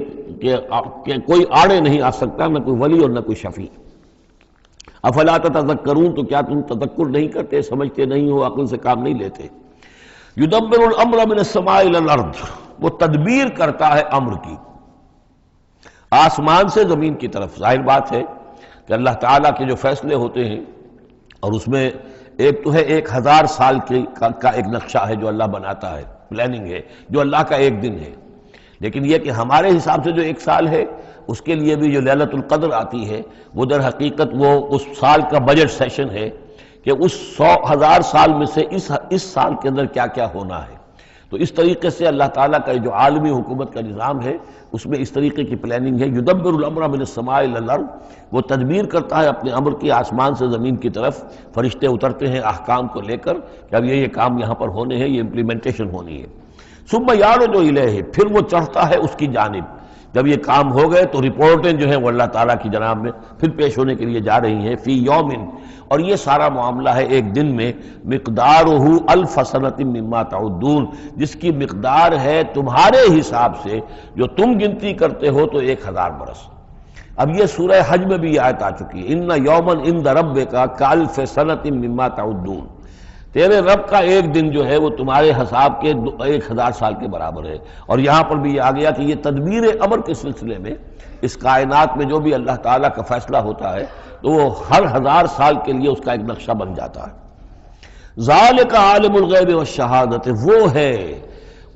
کوئی آڑے نہیں آ سکتا، نہ کوئی ولی اور نہ کوئی شفیع۔ افلا تتذکرون، تو کیا تم تذکر نہیں کرتے، سمجھتے نہیں ہو، عقل سے کام نہیں لیتے۔ یدبر الامر من السماء الى الارض، وہ تدبیر کرتا ہے امر کی آسمان سے زمین کی طرف۔ ظاہر بات ہے کہ اللہ تعالیٰ کے جو فیصلے ہوتے ہیں، اور اس میں ایک تو ہے 1000 سال کا ایک نقشہ ہے جو اللہ بناتا ہے، پلاننگ ہے، جو اللہ کا ایک دن ہے، لیکن یہ کہ ہمارے حساب سے جو 1 سال ہے اس کے لیے بھی جو لیلۃ القدر آتی ہے وہ در حقیقت وہ اس سال کا بجٹ سیشن ہے کہ اس 1000 سال میں سے اس سال کے اندر کیا کیا ہونا ہے۔ تو اس طریقے سے اللہ تعالیٰ کا جو عالمی حکومت کا نظام ہے اس میں اس طریقے کی پلاننگ ہے. یدبر الامر من السماء الی الارض، وہ تدبیر کرتا ہے اپنے امر کی آسمان سے زمین کی طرف. فرشتے اترتے ہیں احکام کو لے کر کہ اب یہ کام یہاں پر ہونے ہیں، یہ امپلیمنٹیشن ہونی ہے. ثم یعرج الیہ، پھر وہ چڑھتا ہے اس کی جانب. جب یہ کام ہو گئے تو رپورٹیں جو ہیں وہ اللہ تعالیٰ کی جناب میں پھر پیش ہونے کے لیے جا رہی ہیں. فی یومن، اور یہ سارا معاملہ ہے ایک دن میں. مقدارہ الف سنۃ مما تعدون، جس کی مقدار ہے تمہارے حساب سے جو تم گنتی کرتے ہو تو 1000 برس. اب یہ سورہ حج میں بھی یہ آیت آ چکی ہے، ان یومن عند ربک کالف سنۃ مما تعدون. تیرے رب کا ایک دن جو ہے وہ تمہارے حساب کے 1000 سال کے برابر ہے. اور یہاں پر بھی یہ آ گیا کہ یہ تدبیر امر کے سلسلے میں اس کائنات میں جو بھی اللہ تعالیٰ کا فیصلہ ہوتا ہے تو وہ ہر 1000 سال کے لیے اس کا ایک نقشہ بن جاتا ہے. ذالک عالم الغیب والشہادۃ،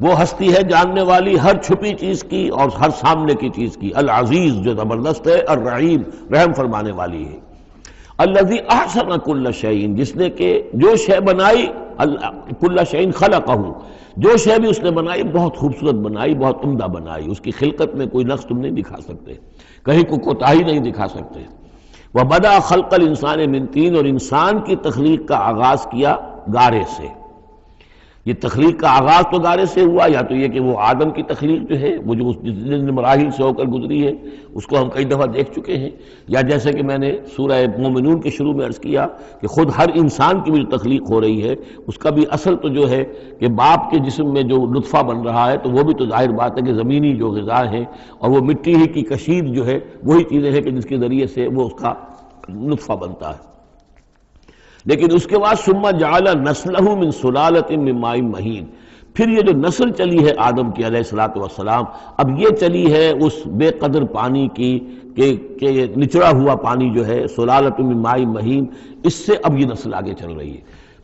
وہ ہستی ہے جاننے والی ہر چھپی چیز کی اور ہر سامنے کی چیز کی. العزیز، جو زبردست ہے، الرحیم، رحم فرمانے والی ہے. الذی احسن کل شیء، جس نے کہ جو شے بنائی، کل شیء خلقہ، جو شے بھی اس نے بنائی بہت خوبصورت بنائی، بہت عمدہ بنائی. اس کی خلقت میں کوئی نقص تم نہیں دکھا سکتے، کہیں کوئی کوتاہی نہیں دکھا سکتے. وبدأ خلق الانسان من طین، اور انسان کی تخلیق کا آغاز کیا گارے سے. یہ تخلیق کا آغاز تو گارے سے ہوا، یا تو یہ کہ وہ آدم کی تخلیق جو ہے وہ جو جن مراحل سے ہو کر گزری ہے اس کو ہم کئی دفعہ دیکھ چکے ہیں، یا جیسے کہ میں نے سورہ مومنون کے شروع میں عرض کیا کہ خود ہر انسان کی بھی جو تخلیق ہو رہی ہے اس کا بھی اصل تو جو ہے کہ باپ کے جسم میں جو نطفہ بن رہا ہے تو وہ بھی تو ظاہر بات ہے کہ زمینی جو غذا ہے اور وہ مٹی ہی کی کشید جو ہے وہی چیزیں ہیں کہ جس کے ذریعے سے وہ اس کا نطفہ بنتا ہے. لیکن اس کے بعد ثم جعل نسلہ من سلالۃ من ماء مہین، پھر یہ جو نسل چلی ہے آدم کی علیہ الصلوۃ والسلام، اب یہ چلی ہے اس بے قدر پانی کی کہ نچڑا ہوا پانی جو ہے سلالۃ من ماء مہین، اس سے اب یہ نسل آگے چل رہی ہے.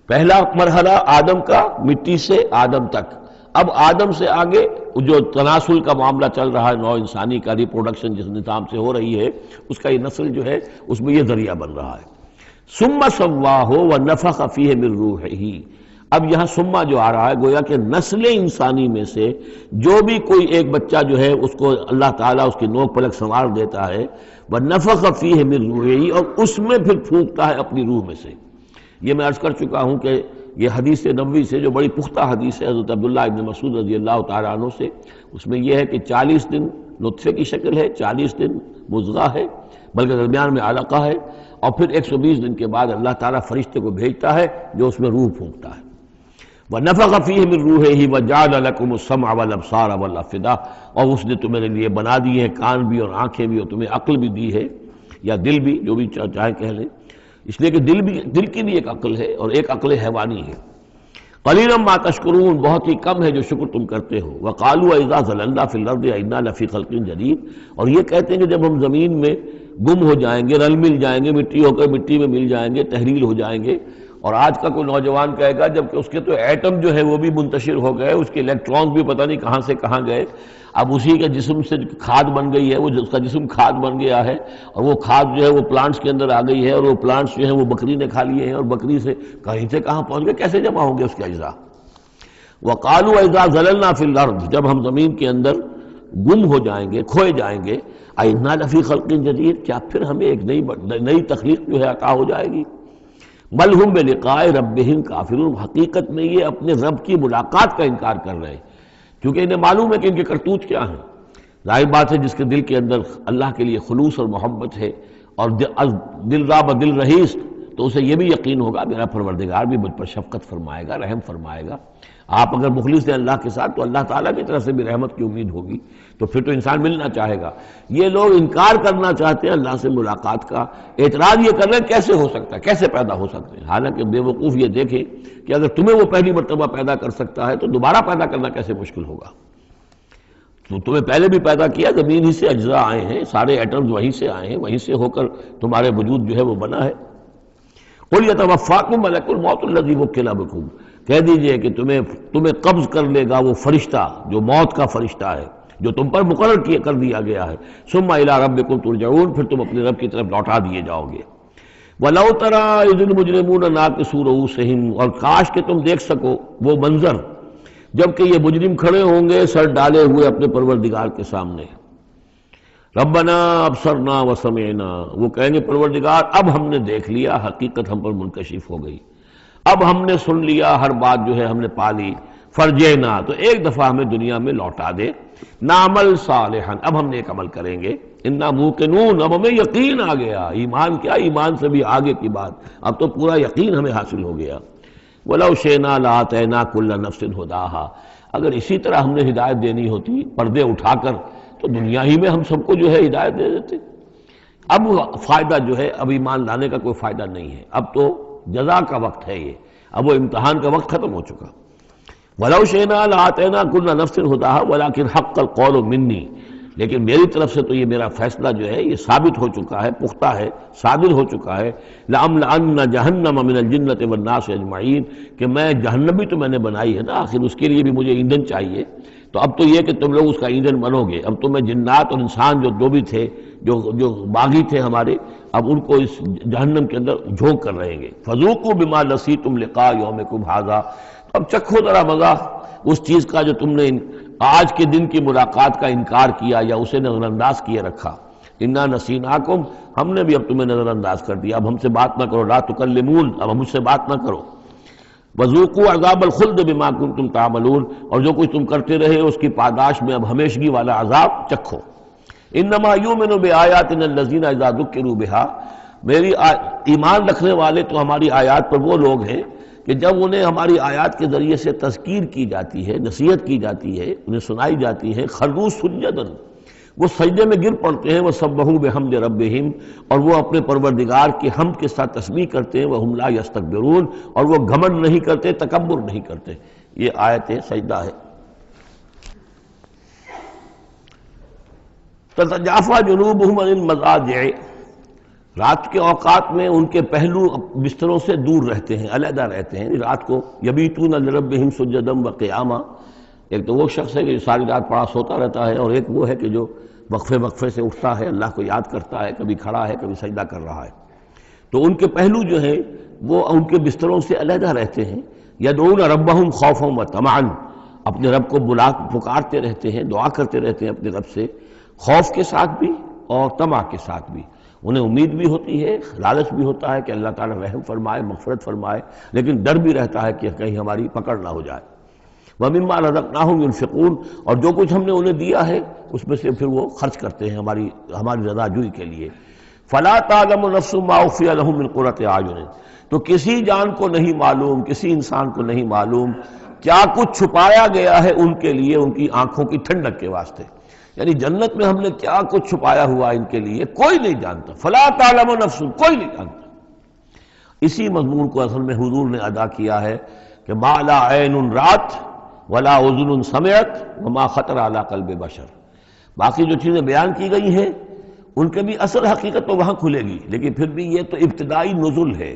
پہلا مرحلہ آدم کا مٹی سے آدم تک، اب آدم سے آگے جو تناسل کا معاملہ چل رہا ہے نوع انسانی کا، ریپروڈکشن جس نظام سے ہو رہی ہے اس کا یہ نسل جو ہے اس میں یہ ذریعہ بن رہا ہے. ثم سواہ ونفخ فیہ من روحہ، اب یہاں سما جو آ رہا ہے گویا کہ نسل انسانی میں سے جو بھی کوئی ایک بچہ جو ہے اس کو اللہ تعالیٰ اس کی نوک پلک سنوار دیتا ہے، ونفخ فیہ من روحہ، اور اس میں پھر پھونکتا ہے اپنی روح میں سے. یہ میں عرض کر چکا ہوں کہ یہ حدیث نبوی سے جو بڑی پختہ حدیث ہے حضرت عبداللہ ابن مسعود رضی اللہ تعالیٰ عنہ سے، اس میں یہ ہے کہ 40 دن نطفے کی شکل ہے، 40 دن مضغہ ہے، بلکہ درمیان میں علقہ ہے، اور پھر 120 دن کے بعد اللہ تعالیٰ فرشتے کو بھیجتا ہے جو اس میں روح پھونکتا ہے. وَنَفَخَ فِيهِ مِن رُوحِهِ وَجَعَلَ لَكُمُ السَّمْعَ وَالْأَبْصَارَ وَالْأَفْئِدَةَ، اور اس نے تمہارے لیے بنا دیے ہیں کان بھی اور آنکھیں بھی، اور تمہیں عقل بھی دی ہے یا دل بھی، جو بھی چاہے کہہ لیں، اس لیے کہ دل کی بھی ایک عقل ہے اور ایک عقل حیوانی ہے. قَلِيلًا مَا تَشْكُرُونَ، بہت ہی کم ہے جو شکر تم کرتے ہو. وَقَالُوا أَإِذَا ضَلَلْنَا فِي الْأَرْضِ أَإِنَّا لَفِي خَلْقٍ جَدِيدٍ، اور یہ کہتے ہیں کہ جب ہم زمین میں گم ہو جائیں گے، رل مل جائیں گے، مٹی ہو کر مٹی میں مل جائیں گے، تحلیل ہو جائیں گے. اور آج کا کوئی نوجوان کہے گا جبکہ اس کے تو ایٹم جو ہے وہ بھی منتشر ہو گئے، اس کے الیکٹرانز بھی پتہ نہیں کہاں سے کہاں گئے، اب اسی کے جسم سے کھاد بن گئی ہے، وہ اس کا جسم کھاد بن گیا ہے، اور وہ کھاد جو ہے وہ پلانٹس کے اندر آ گئی ہے، اور وہ پلانٹس جو ہیں وہ بکری نے کھا لیے ہیں، اور بکری سے کہیں سے کہاں پہنچ گئے، کیسے جمع ہوں گے اس کے اجزاء. وَقَالُوا إِذَا ضَلَلْنَا فِي الْأَرْضِ، جب ہم زمین کے اندر گم ہو جائیں گے، کھوئے جائیں گے، أَإِنَّا لَفِي خَلْقٍ جَدِيدٍ، کیا پھر ہمیں ایک نئی تخلیق جو ہے عطا ہو جائے گی. بل ہم بلقاء ربہم کافرون، حقیقت میں یہ اپنے رب کی ملاقات کا انکار کر رہے ہیں، کیونکہ انہیں معلوم ہے کہ ان کے کرتوت کیا ہیں. ظاہر بات ہے جس کے دل کے اندر اللہ کے لیے خلوص اور محبت ہے اور دل راب دل رہیس، تو اسے یہ بھی یقین ہوگا میرا پروردگار بھی مجھ پر شفقت فرمائے گا، رحم فرمائے گا. آپ اگر مخلص ہیں اللہ کے ساتھ تو اللہ تعالیٰ کی طرف سے بھی رحمت کی امید ہوگی، تو پھر تو انسان ملنا چاہے گا. یہ لوگ انکار کرنا چاہتے ہیں اللہ سے ملاقات کا، اعتراض یہ کر رہے ہیں کیسے ہو سکتا ہے، کیسے پیدا ہو سکتے ہیں. حالانکہ بے وقوف یہ دیکھیں کہ اگر تمہیں وہ پہلی مرتبہ پیدا کر سکتا ہے تو دوبارہ پیدا کرنا کیسے مشکل ہوگا. تو تمہیں پہلے بھی پیدا کیا، زمین ہی سے اجزاء آئے ہیں، سارے ایٹمز وہیں سے آئے ہیں، وہیں سے ہو کر تمہارے وجود جو ہے وہ بنا ہے. قُلْ يَتَوَفَّاكُم مَلَكُ الْمَوْتِ الَّذِي وُكِّلَ بِكُم، کہہ دیجئے کہ تمہیں قبض کر لے گا وہ فرشتہ جو موت کا فرشتہ ہے، جو تم پر مقرر کر دیا گیا ہے. ثُمَّ إِلَىٰ رَبِّكُمْ تُرْجَعُونَ، پھر تم اپنے رب کی طرف لوٹا دیے جاؤ گے. وَلَوْ تَرَىٰ إِذِ الْمُجْرِمُونَ نَاكِسُو رُءُوسِهِمْ، اور کاش کہ تم دیکھ سکو وہ منظر جبکہ یہ مجرم کھڑے ہوں گے سر ڈالے ہوئے اپنے پروردگار کے سامنے، ربنا ابصرنا وسمعنا، وہ کہیں گے پروردگار اب ہم نے دیکھ لیا، حقیقت ہم پر منکشف ہو گئی، اب ہم نے سن لیا، ہر بات جو ہے ہم نے پا لی، فرجینا، تو ایک دفعہ ہمیں دنیا میں لوٹا دے، نعمل صالحا، اب ہم نیک عمل کریں گے، انا موقنون، اب ہمیں یقین آ گیا، ایمان کیا، ایمان سے بھی آگے کی بات، اب تو پورا یقین ہمیں حاصل ہو گیا، وَلَوْ شِئْنَا لَآتَيْنَا كُلَّ نَفْسٍ هُدَاهَا، اگر اسی طرح ہم نے ہدایت دینی ہوتی پردے اٹھا کر تو دنیا ہی میں ہم سب کو جو ہے ہدایت دے دیتے۔ اب فائدہ جو ہے اب ایمان لانے کا کوئی فائدہ نہیں ہے، اب تو جزا کا وقت ہے، یہ اب وہ امتحان کا وقت ختم ہو چکا۔ وَلَوْ شِئْنَا لَآتَيْنَا كُلَّ نَفْسٍ هُدَاهَا وَلَكِنْ حَقَّ الْقَوْلُ مِنِّي، لیکن میری طرف سے تو یہ میرا فیصلہ جو ہے یہ ثابت ہو چکا ہے، پختہ ہے، صادر ہو چکا ہے، لَأَمْلَأَنَّ جَهَنَّمَ مِنَ الْجِنَّةِ وَالنَّاسِ أَجْمَعِينَ، کہ میں جہنم بھی تو میں نے بنائی ہے نا، آخر اس کے لیے بھی مجھے ایندھن چاہیے، تو اب تو یہ کہ تم لوگ اس کا ایندھن بنو گے، اب تو میں جنات اور انسان جو بھی تھے، جو باغی تھے ہمارے، اب ان کو اس جہنم کے اندر جھونک کر رہیں گے، فَذُوقُوا بِمَا نَسِيتُمْ لِقَاءَ يَوْمِكُمْ هَذَا، اب چکھو ذرا مزہ اس چیز کا جو تم نے آج کے دن کی ملاقات کا انکار کیا یا اسے نظر انداز کیے رکھا، انا نسیناکم، ہم نے بھی اب تمہیں نظر انداز کر دیا، اب ہم سے بات نہ کرو، لا تکلمون، اب ہم مجھ سے بات نہ کرو، وذوقوا عذاب الخلد بما کنتم تعملون، اور جو کچھ تم کرتے رہے اس کی پاداش میں اب ہمیشگی والا عذاب چکھو۔ انما یؤمن بآیاتنا الذین اذا ذکروا بها، میری ایمان رکھنے والے تو ہماری آیات پر وہ لوگ ہیں کہ جب انہیں ہماری آیات کے ذریعے سے تذکیر کی جاتی ہے، نصیحت کی جاتی ہے، انہیں سنائی جاتی ہے، خروا سجدا، وہ سجدے میں گر پڑتے ہیں، وہ سبحوا بحمد ربہم، اور وہ اپنے پروردگار کی حمد کے ساتھ تسبیح کرتے ہیں، وہم لا یستکبرون، اور وہ گھمنڈ نہیں کرتے، تکبر نہیں کرتے۔ یہ آیت سجدہ ہے۔ تتجافی جنوبہم عن المضاجع، رات کے اوقات میں ان کے پہلو بستروں سے دور رہتے ہیں، علیحدہ رہتے ہیں، رات کو یبیتون لربہم سجدا وقیاما، ایک تو وہ شخص ہے کہ جو ساری رات پڑا سوتا رہتا ہے، اور ایک وہ ہے کہ جو وقفے وقفے سے اٹھتا ہے، اللہ کو یاد کرتا ہے، کبھی کھڑا ہے کبھی سجدہ کر رہا ہے، تو ان کے پہلو جو ہیں وہ ان کے بستروں سے علیحدہ رہتے ہیں، یدعون ربہم خوفا وطمعا، اپنے رب کو پکارتے رہتے ہیں، دعا کرتے رہتے ہیں اپنے رب سے، خوف کے ساتھ بھی اور طمع کے ساتھ بھی، انہیں امید بھی ہوتی ہے، لالچ بھی ہوتا ہے کہ اللہ تعالیٰ رحم فرمائے، مغفرت فرمائے، لیکن ڈر بھی رہتا ہے کہ کہیں ہماری پکڑ نہ ہو جائے۔ وَمِمَّا رَزَقْنَاهُمْ يُنْفِقُونَ، اور جو کچھ ہم نے انہیں دیا ہے اس میں سے پھر وہ خرچ کرتے ہیں ہماری رضا جوئی کے لیے۔ فَلَا تَعْلَمُ نَفْسٌ مَّا أُخْفِيَ لَهُم مِّن قُرَّةِ أَعْيُنٍ، تو کسی جان کو نہیں معلوم، کسی انسان کو نہیں معلوم کیا کچھ چھپایا گیا ہے ان کے لیے ان کی آنکھوں کی ٹھنڈک کے واسطے، یعنی جنت میں ہم نے کیا کچھ چھپایا ہوا ان کے لیے کوئی نہیں جانتا، فلا تعلم نفس، کوئی نہیں جانتا۔ اسی مضمون کو اصل میں حضور نے ادا کیا ہے کہ ما لا عین رات ولا اذن سمعت وما خطر علی قلب بشر، باقی جو چیزیں بیان کی گئی ہیں ان کے بھی اصل حقیقت تو وہاں کھلے گی، لیکن پھر بھی یہ تو ابتدائی نزول ہے،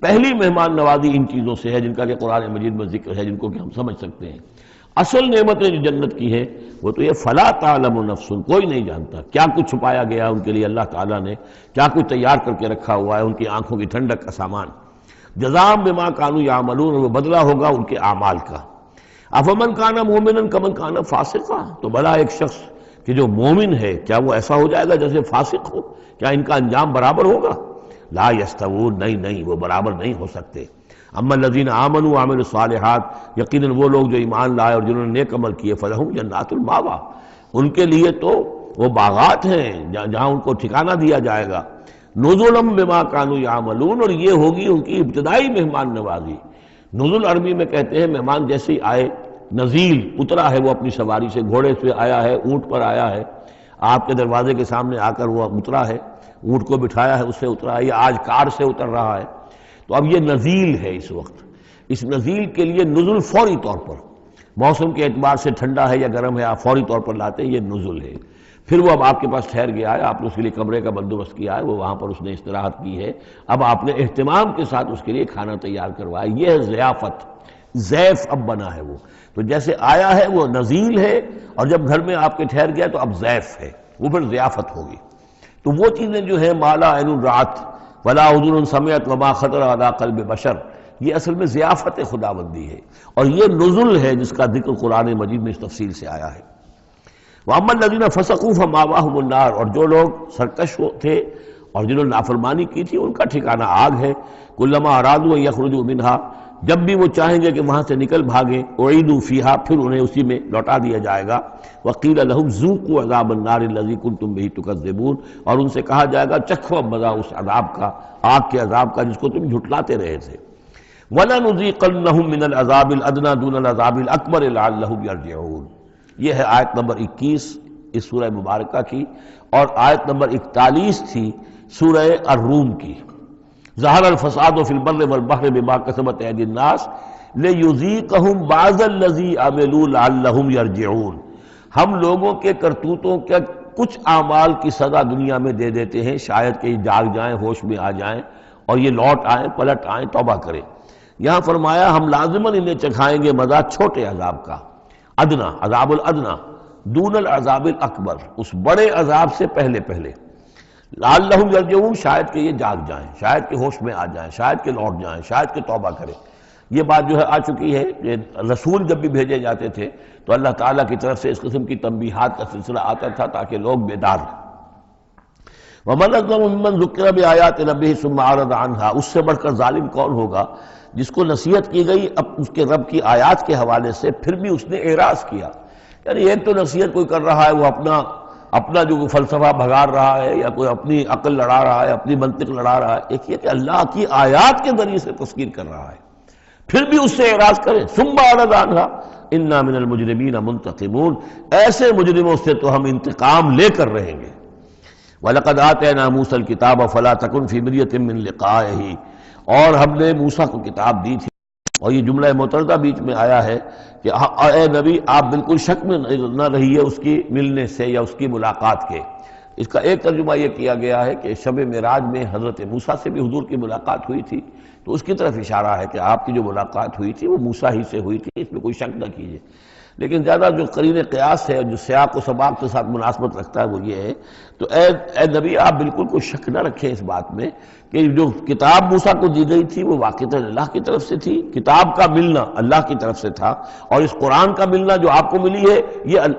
پہلی مہمان نوازی ان چیزوں سے ہے جن کا کہ قرآن مجید میں ذکر ہے، جن کو کہ ہم سمجھ سکتے ہیں۔ اصل نعمتیں جو جنت کی ہیں وہ تو یہ فلا تعلم نفس، کوئی نہیں جانتا کیا کچھ چھپایا گیا ان کے لیے اللہ تعالیٰ نے، کیا کچھ تیار کر کے رکھا ہوا ہے ان کی آنکھوں کی ٹھنڈک کا سامان۔ جزاء بما کانوا یعملون، وہ بدلہ ہوگا ان کے اعمال کا۔ افمن کان مومنا کمن کان فاسقا، تو بھلا ایک شخص کہ جو مومن ہے کیا وہ ایسا ہو جائے گا جیسے فاسق ہو؟ کیا ان کا انجام برابر ہوگا؟ لا یستوون، نہیں وہ برابر نہیں ہو سکتے۔ اما الذین آمنوا وعملوا الصالحات، یقیناً وہ لوگ جو ایمان لائے اور جنہوں نے نیک عمل کیے، فلہم جنات المأویٰ، ان کے لیے تو وہ باغات ہیں جہاں ان کو ٹھکانہ دیا جائے گا، نزلا بما کانوا یعملون، اور یہ ہوگی ان کی ابتدائی مہمان نوازی۔ نزل عربی میں کہتے ہیں مہمان جیسے ہی آئے، نزیل اترا ہے وہ اپنی سواری سے، گھوڑے سے آیا ہے، اونٹ پر آیا ہے، آپ کے دروازے کے سامنے آ کر وہ اترا ہے، اونٹ کو بٹھایا ہے اس سے اترا ہے، یا آج کار سے اتر رہا ہے، تو اب یہ نزیل ہے اس وقت۔ اس نزیل کے لیے نزل فوری طور پر، موسم کے اعتبار سے ٹھنڈا ہے یا گرم ہے، آپ فوری طور پر لاتے ہیں، یہ نزل ہے۔ پھر وہ اب آپ کے پاس ٹھہر گیا ہے، آپ نے اس کے لیے کمرے کا بندوبست کیا ہے، وہ وہاں پر اس نے استراحت کی ہے، اب آپ نے اہتمام کے ساتھ اس کے لیے کھانا تیار کروایا، یہ ہے ضیافت، ضیف اب بنا ہے وہ، تو جیسے آیا ہے وہ نزیل ہے، اور جب گھر میں آپ کے ٹھہر گیا تو اب ضیف ہے، وہ پھر ضیافت ہوگی۔ تو وہ چیزیں جو ہیں ما لا عین رات ولا اذن سمعت وما خطر علی قلب بشر، یہ اصل میں ضیافت خداوندی ہے، اور یہ نزل ہے جس کا ذکر قرآن مجید میں اس تفصیل سے آیا ہے۔ وَأَمَّا الَّذِينَ فَسَقُوا فَمَأْوَاهُمُ النَّارُ، اور جو لوگ سرکش تھے اور جنہوں نے نافرمانی کی تھی ان کا ٹھکانہ آگ ہے۔ کلما ارادوا ان یخرجوا منہا، جب بھی وہ چاہیں گے کہ وہاں سے نکل بھاگیں، اعیدوا فیہا، پھر انہیں اسی میں لوٹا دیا جائے گا۔ وقیل لہم ذوقوا عذاب النار الذی کنتم بہ تکذبون، اور ان سے کہا جائے گا چکھو اب مزہ اس عذاب کا، آگ کے عذاب کا جس کو تم جھٹلاتے رہے تھے۔ وَلَنُذِيقَنَّهُم مِّنَ الْعَذَابِ الْأَدْنَىٰ دُونَ الْعَذَابِ الْأَكْبَرِ لَعَلَّهُمْ يَرْجِعُونَ۔ یہ ہے آیت نمبر 21 اس سورہ مبارکہ کی، اور آیت نمبر 41 تھی سورہ الروم کی۔ ظہر الفساد فی البر والبحر بما کسبت ایدی الناس لیذیقہم بعض الذی عملوا لعلہم یرجعون۔ ہم لوگوں کے کرتوتوں کے کچھ اعمال کی سزا دنیا میں دے دیتے ہیں، شاید کہ یہ جاگ جائیں، ہوش میں آ جائیں اور یہ لوٹ آئیں، پلٹ آئیں، توبہ کریں۔ یہاں فرمایا ہم لازماً انہیں چکھائیں گے مزہ چھوٹے عذاب کا، ادنا، عذاب الادنا، دون العذاب الاکبر، اس بڑے عذاب سے پہلے پہلے۔ لعلہم یرجعون، شاید کہ یہ جاگ جائیں، شاید کہ ہوش میں آ جائیں، شاید کہ لوٹ جائیں، شاید کہ توبہ کریں۔ یہ بات جو ہے آ چکی ہے کہ رسول جب بھی بھیجے جاتے تھے تو اللہ تعالیٰ کی طرف سے اس قسم کی تنبیہات کا سلسلہ آتا تھا تاکہ لوگ بیدار رہیں۔ وَمَنْ أَظْلَمُ مِمَّنْ ذُكِّرَ بِآيَاتِ رَبِّهِ ثُمَّ أَعْرَضَ عَنْهَا، اس سے بڑھ کر ظالم کون ہوگا جس کو نصیحت کی گئی اب اس کے رب کی آیات کے حوالے سے پھر بھی اس نے اعراض کیا۔ یعنی ایک تو نصیحت کوئی کر رہا ہے، وہ اپنا جو فلسفہ بھگار رہا ہے یا کوئی اپنی عقل لڑا رہا ہے، اپنی منطق لڑا رہا ہے، ایک یہ کہ اللہ کی آیات کے ذریعے سے تذکیر کر رہا ہے، پھر بھی اس سے اعراض کریں۔ ثم اعرض عنها انا من المجرمین منتقمون، ایسے مجرموں سے تو ہم انتقام لے کر رہیں گے۔ وَلَقَدْ آتَيْنَا مُوسَى الْكِتَابَ فَلَا تَكُنْ فِي مِرْيَةٍ مِّن لِقَائِهِ، اور ہم نے موسیٰ کو کتاب دی تھی، اور یہ جملہ متردہ بیچ میں آیا ہے کہ اے نبی آپ بالکل شک میں نہ رہیے اس کی ملنے سے یا اس کی ملاقات کے۔ اس کا ایک ترجمہ یہ کیا گیا ہے کہ شب معراج میں حضرت موسیٰ سے بھی حضور کی ملاقات ہوئی تھی، تو اس کی طرف اشارہ ہے کہ آپ کی جو ملاقات ہوئی تھی وہ موسیٰ ہی سے ہوئی تھی، اس میں کوئی شک نہ کیجیے۔ لیکن زیادہ جو قرین قیاس ہے اور جو سیاق و سباق کے ساتھ مناسبت رکھتا ہے وہ یہ ہے، تو اے نبی آپ بالکل کوئی شک نہ رکھیں اس بات میں کہ جو کتاب موسیٰ کو دی گئی تھی وہ واقعتاً اللہ کی طرف سے تھی، کتاب کا ملنا اللہ کی طرف سے تھا، اور اس قرآن کا ملنا جو آپ کو ملی ہے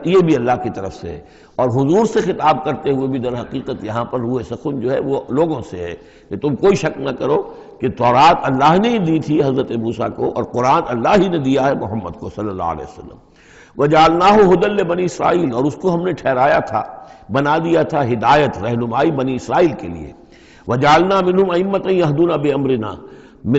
یہ بھی اللہ کی طرف سے ہے۔ اور حضور سے خطاب کرتے ہوئے بھی در حقیقت یہاں پر روح سخن جو ہے وہ لوگوں سے ہے کہ تم کوئی شک نہ کرو کہ تورات اللہ نے ہی دی تھی حضرت موسیٰ کو، اور قرآن اللہ ہی نے دیا ہے محمد کو صلی اللہ علیہ وسلم۔ وَجَعَلْنَاهُ هُدًى لِبَنِي اسرائیل، اور اس کو ہم نے ٹھہرایا تھا، بنا دیا تھا ہدایت، رہنمائی بنی اسرائیل کے لیے۔ وَجَعَلْنَا مِنْهُمْ أَئِمَّةً يَهْدُونَ بِأَمْرِنَا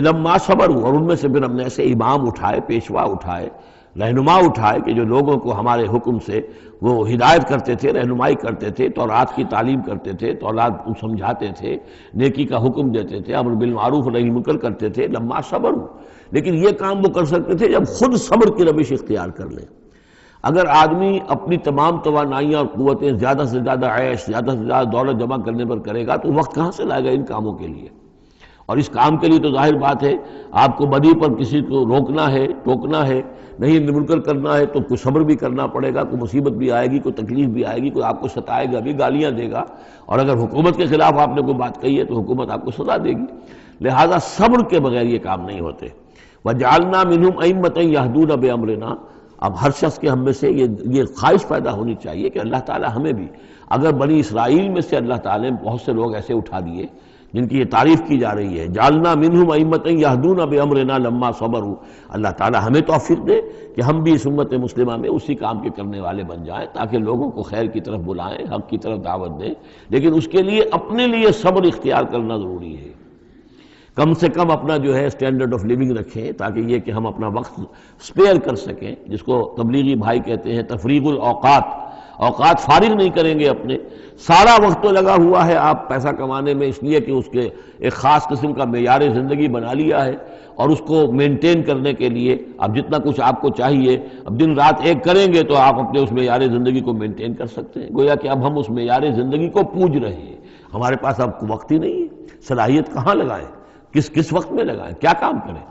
لَمَّا صَبَرُوا، اور ان میں سے پھر ہم نے ایسے امام اٹھائے، پیشوا اٹھائے، رہنما اٹھائے کہ جو لوگوں کو ہمارے حکم سے وہ ہدایت کرتے تھے، رہنمائی کرتے تھے، تورات کی تعلیم کرتے تھے، تورات کو سمجھاتے تھے، نیکی کا حکم دیتے تھے، امر بالمعروف و نہی عن المنکر کرتے تھے۔ لما صبروا، لیکن یہ کام وہ کر سکتے تھے جب خود صبر کی روش اختیار کر لیں۔ اگر آدمی اپنی تمام توانائیاں اور قوتیں زیادہ سے زیادہ عیش، زیادہ سے زیادہ دولت جمع کرنے پر کرے گا تو وقت کہاں سے لائے گا ان کاموں کے لیے؟ اور اس کام کے لیے تو ظاہر بات ہے آپ کو بدی پر کسی کو روکنا ہے، ٹوکنا ہے، نہیں منکر کرنا ہے تو کوئی صبر بھی کرنا پڑے گا، کوئی مصیبت بھی آئے گی، کوئی تکلیف بھی آئے گی، کوئی آپ کو ستائے گا بھی، گالیاں دے گا، اور اگر حکومت کے خلاف آپ نے کوئی بات کہی ہے تو حکومت آپ کو سزا دے گی۔ لہذا صبر کے بغیر یہ کام نہیں ہوتے۔ وَجَعَلْنَا مِنْهُمْ أَئِمَّةً يَهْدُونَ بِأَمْرِنَا، اب ہر شخص کے ہم میں سے یہ خواہش پیدا ہونی چاہیے کہ اللہ تعالیٰ ہمیں بھی، اگر بنی اسرائیل میں سے اللہ تعالیٰ نے بہت سے لوگ ایسے اٹھا دیے جن کی یہ تعریف کی جا رہی ہے، جعلنا منہم ائمۃ یہدون بامرنا لما صبروا، اللہ تعالیٰ ہمیں توفیق دے کہ ہم بھی اس امت مسلمہ میں اسی کام کے کرنے والے بن جائیں تاکہ لوگوں کو خیر کی طرف بلائیں، حق کی طرف دعوت دیں، لیکن اس کے لیے اپنے لیے صبر اختیار کرنا ضروری ہے۔ کم سے کم اپنا جو ہے اسٹینڈرڈ آف لیونگ رکھیں تاکہ یہ کہ ہم اپنا وقت سپیئر کر سکیں، جس کو تبلیغی بھائی کہتے ہیں تفریغ الاوقات، اوقات فارغ نہیں کریں گے اپنے، سارا وقت تو لگا ہوا ہے آپ پیسہ کمانے میں، اس لیے کہ اس کے ایک خاص قسم کا معیار زندگی بنا لیا ہے، اور اس کو مینٹین کرنے کے لیے اب جتنا کچھ آپ کو چاہیے اب دن رات ایک کریں گے تو آپ اپنے اس معیار زندگی کو مینٹین کر سکتے ہیں۔ گویا کہ اب ہم اس معیار زندگی کو پوج رہے ہیں، ہمارے پاس اب وقت ہی نہیں ہے، صلاحیت کہاں لگائیں، کس وقت میں لگائیں، کیا کام کریں۔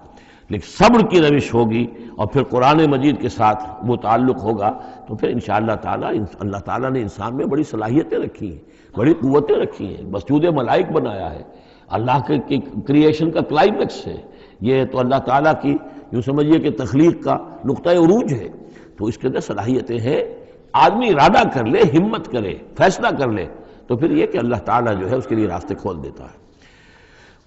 لیکن صبر کی روش ہوگی اور پھر قرآن مجید کے ساتھ وہ تعلق ہوگا تو پھر انشاءاللہ تعالیٰ اللہ تعالیٰ نے انسان میں بڑی صلاحیتیں رکھی ہیں، بڑی قوتیں رکھی ہیں، مسجود ملائک بنایا ہے، اللہ کے کریشن کا کلائمیکس ہے، یہ تو اللہ تعالیٰ کی یوں سمجھیے کہ تخلیق کا نقطۂ عروج ہے، تو اس کے اندر صلاحیتیں ہیں. آدمی ارادہ کر لے، ہمت کرے، فیصلہ کر لے، تو پھر یہ کہ اللہ تعالیٰ جو ہے اس کے لیے راستے کھول دیتا ہے.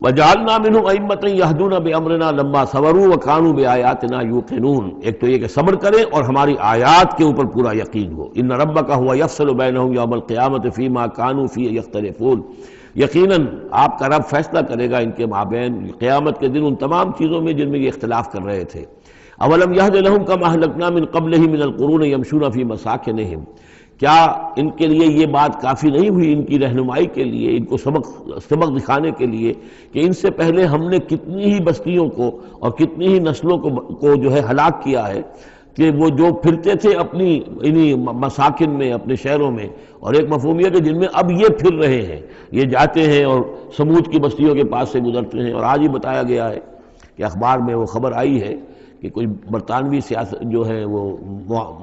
وَجَعَلْنَا مِنْهُمْ أَئِمَّةً يَهْدُونَ بِأَمْرِنَا لَمَّا صَبَرُوا وَكَانُوا بِآيَاتِنَا يُوقِنُونَ. ایک تو یہ کہ صبر کریں اور ہماری آیات کے اوپر پورا یقین ہو. إِنَّ رَبَّكَ هُوَ يَفْصِلُ بَيْنَهُمْ يَوْمَ الْقِيَامَةِ فِيمَا كَانُوا فِيهِ يَخْتَلِفُونَ. یقیناً آپ کا رب فیصلہ کرے گا ان کے مابین قیامت کے دن ان تمام چیزوں میں جن میں یہ اختلاف کر رہے تھے. اولم یہد لہم کما اہلکنا من قبلہم من القرون یمشون فی مساکنہم. کیا ان کے لیے یہ بات کافی نہیں ہوئی، ان کی رہنمائی کے لیے، ان کو سبق دکھانے کے لیے کہ ان سے پہلے ہم نے کتنی ہی بستیوں کو اور کتنی ہی نسلوں کو جو ہے ہلاک کیا ہے، کہ وہ جو پھرتے تھے اپنی انہی مساکن میں، اپنے شہروں میں، اور ایک مفہوم یہ کہ جن میں اب یہ پھر رہے ہیں، یہ جاتے ہیں اور سمود کی بستیوں کے پاس سے گزرتے ہیں. اور آج ہی بتایا گیا ہے کہ اخبار میں وہ خبر آئی ہے کہ کوئی برطانوی سیاست جو ہے وہ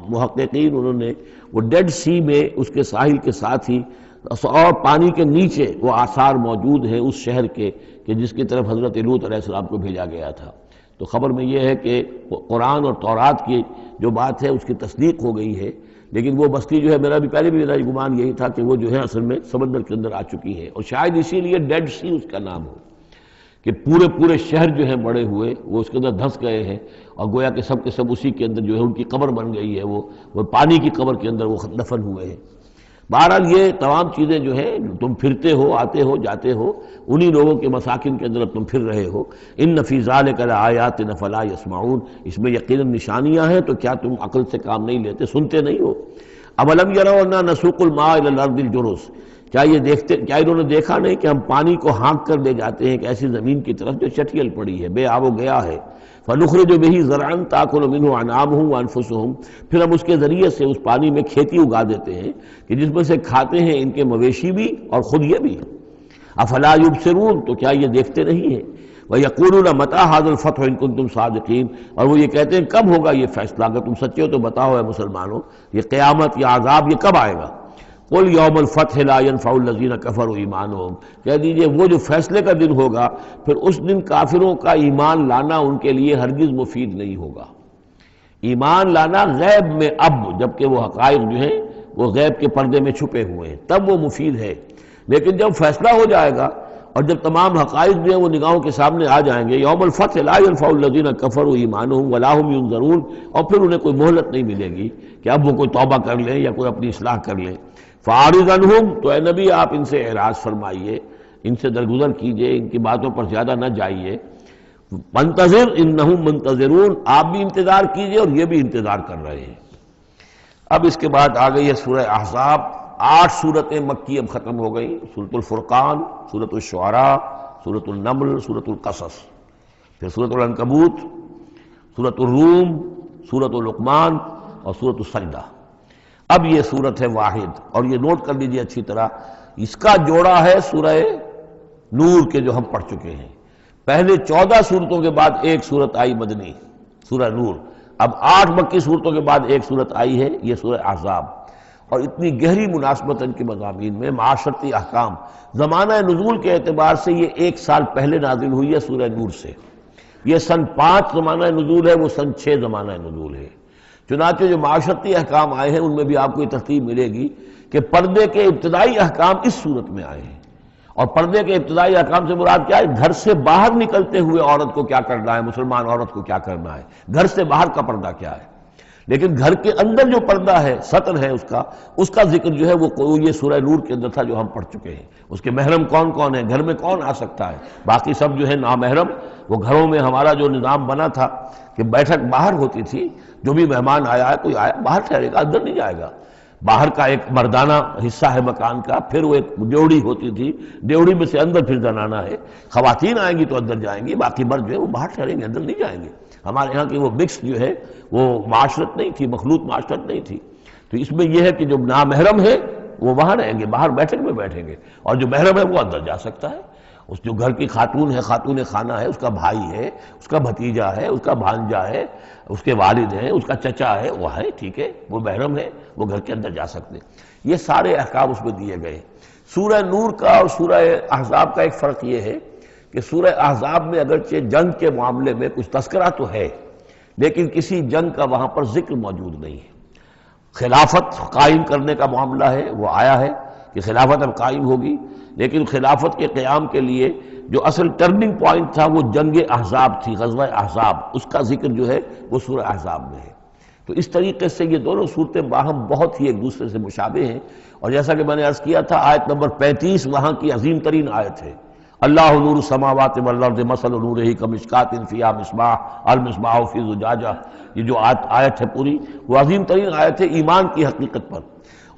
محققین، انہوں نے وہ ڈیڈ سی میں اس کے ساحل کے ساتھ ہی اور پانی کے نیچے وہ آثار موجود ہیں اس شہر کے کہ جس کی طرف حضرت لوط علیہ السلام کو بھیجا گیا تھا. تو خبر میں یہ ہے کہ قرآن اور تورات کی جو بات ہے اس کی تصدیق ہو گئی ہے، لیکن وہ بستی جو ہے میرا بھی پہلے بھی میرا گمان یہی تھا کہ وہ جو ہے اصل میں سمندر کے اندر آ چکی ہے، اور شاید اسی لیے ڈیڈ سی اس کا نام ہو کہ پورے شہر جو ہیں بڑے ہوئے وہ اس کے اندر دھنس گئے ہیں، اور گویا کہ سب کے سب اسی کے اندر جو ہے ان کی قبر بن گئی ہے، وہ پانی کی قبر کے اندر وہ دفن ہوئے ہیں. بہرحال یہ تمام چیزیں جو ہیں تم پھرتے ہو، آتے ہو، جاتے ہو، انہی لوگوں کے مساکن کے اندر تم پھر رہے ہو. ان فی ذلک لآیات فلا یسمعون. اس میں یقیناً نشانیاں ہیں، تو کیا تم عقل سے کام نہیں لیتے، سنتے نہیں ہو؟ اولم یروا انا نسوق الماء الى الارض الجرز. کیا انہوں نے دیکھا نہیں کہ ہم پانی کو ہانک کر لے جاتے ہیں ایک ایسی زمین کی طرف جو چٹیل پڑی ہے، بے آب و گیا ہے. فنخرج به زرعا تاکل منه انعامهم وانفسهم. پھر ہم اس کے ذریعے سے اس پانی میں کھیتی اگا دیتے ہیں کہ جس میں سے کھاتے ہیں ان کے مویشی بھی اور خود یہ بھی. افلا یبصرون. تو کیا یہ دیکھتے نہیں ہیں؟ وَيَقُولُونَ مَتَىٰ هَٰذَا الْفَتْحُ إِن كُنتُمْ صَادِقِينَ. اور وہ یہ کہتے ہیں کب ہوگا یہ فیصلہ، اگر تم سچے ہو تو بتاؤ اے مسلمانوں، یہ قیامت یا عذاب یہ کب آئے گا؟ قُلْ يَوْمُ الْفَتْحِ لَا يَنْفَعُ الَّذِينَ كَفَرُوا إِيمَانُهُمْ. کہہ دیجئے وہ جو فیصلے کا دن ہوگا پھر اس دن کافروں کا ایمان لانا ان کے لیے ہرگز مفید نہیں ہوگا. ایمان لانا غیب میں اب، جبکہ وہ حقائق جو ہیں وہ غیب کے پردے میں چھپے ہوئے ہیں، تب وہ مفید ہے. لیکن جب فیصلہ ہو جائے گا اور جب تمام حقائق جو ہیں وہ نگاہوں کے سامنے آ جائیں گے، یوم الفتح لا ينفع الذین کفروا ایمانہم ولا هم ينظرون. اور پھر انہیں کوئی مہلت نہیں ملے گی کہ اب وہ کوئی توبہ کر لیں یا کوئی اپنی اصلاح کر لیں. فاعرض عنہم. تو اے نبی آپ ان سے اعراض فرمائیے، ان سے درگزر کیجئے، ان کی باتوں پر زیادہ نہ جائیے. منتظر انہم منتظرون. آپ بھی انتظار کیجئے اور یہ بھی انتظار کر رہے ہیں. اب اس کے بعد آ گئی ہے سورہ احزاب. 8 سورتیں مکی اب ختم ہو گئی. سورۃ الفرقان، سورۃ الشعراء، سورۃ النمل، سورۃ القصص، پھر سورۃ العنکبوت، سورۃ الروم، سورۃ لقمان اور سورۃ السجدہ. اب یہ سورت ہے واحد، اور یہ نوٹ کر لیجیے اچھی طرح، اس کا جوڑا ہے سورہ نور کے جو ہم پڑھ چکے ہیں. پہلے 14 سورتوں کے بعد ایک سورت آئی مدنی، سورہ نور. اب 8 مکی سورتوں کے بعد ایک سورت آئی ہے، یہ سورہ احزاب. اور اتنی گہری مناسبت ان کے مضامین میں، معاشرتی احکام، زمانہ نزول کے اعتبار سے یہ 1 سال پہلے نازل ہوئی ہے سورہ نور سے. یہ سن 5 زمانہ نزول ہے، وہ سن 6 زمانہ نزول ہے. چنانچہ جو معاشرتی احکام آئے ہیں ان میں بھی آپ کو یہ ترتیب ملے گی کہ پردے کے ابتدائی احکام اس صورت میں آئے ہیں. اور پردے کے ابتدائی احکام سے مراد کیا ہے؟ گھر سے باہر نکلتے ہوئے عورت کو کیا کرنا ہے، مسلمان عورت کو کیا کرنا ہے. گھر سے باہر کا پردہ کیا ہے، لیکن گھر کے اندر جو پردہ ہے، سطر ہے اس کا ذکر جو ہے وہ یہ سورہ نور کے اندر تھا جو ہم پڑھ چکے ہیں. اس کے محرم کون کون ہیں، گھر میں کون آ سکتا ہے. باقی سب جو ہے نامحرم. وہ گھروں میں ہمارا جو نظام بنا تھا کہ بیٹھک باہر ہوتی تھی، جو بھی مہمان آیا ہے، کوئی آیا باہر ٹھہرے گا، اندر نہیں جائے گا. باہر کا ایک مردانہ حصہ ہے مکان کا، پھر وہ ایک ڈیوڑی ہوتی تھی، ڈیوڑی میں سے اندر پھر زنانہ ہے. خواتین آئیں گی تو اندر جائیں گی، باقی مرد جو ہے وہ باہر ٹھہریں گے، اندر نہیں جائیں گے. ہمارے ہاں کی وہ مکس جو ہے وہ معاشرت نہیں تھی، مخلوط معاشرت نہیں تھی. تو اس میں یہ ہے کہ جو نامحرم ہے وہ وہاں رہیں گے، باہر بیٹھک میں بیٹھیں گے، اور جو محرم ہے وہ اندر جا سکتا ہے. اس جو گھر کی خاتون ہے، خاتون خانہ ہے، اس کا بھائی ہے، اس کا بھتیجا ہے، اس کا بھانجا ہے، اس کے والد ہیں، اس کا چچا ہے، وہ ہے، ٹھیک ہے، وہ محرم ہے، وہ گھر کے اندر جا سکتے ہیں. یہ سارے احکام اس میں دیے گئے. سورہ نور کا اور سورہ احزاب کا ایک فرق یہ ہے کہ سورہ احزاب میں اگرچہ جنگ کے معاملے میں کچھ تذکرہ تو ہے، لیکن کسی جنگ کا وہاں پر ذکر موجود نہیں ہے۔ خلافت قائم کرنے کا معاملہ ہے، وہ آیا ہے کہ خلافت اب قائم ہوگی، لیکن خلافت کے قیام کے لیے جو اصل ٹرننگ پوائنٹ تھا وہ جنگ احزاب تھی، غزوہ احزاب، اس کا ذکر جو ہے وہ سورہ احزاب میں ہے۔ تو اس طریقے سے یہ دونوں صورتیں باہم بہت ہی ایک دوسرے سے مشابہ ہیں، اور جیسا کہ میں نے عرض کیا تھا آیت نمبر 35 وہاں کی عظیم ترین آیت ہے۔ اللہ نور السماوات والارض مثل نورہ کمشکاۃ فیہا مصباح المصباح فی زجاجہ، یہ جو آیت ہے پوری وہ عظیم ترین آیت ہے ایمان کی حقیقت پر۔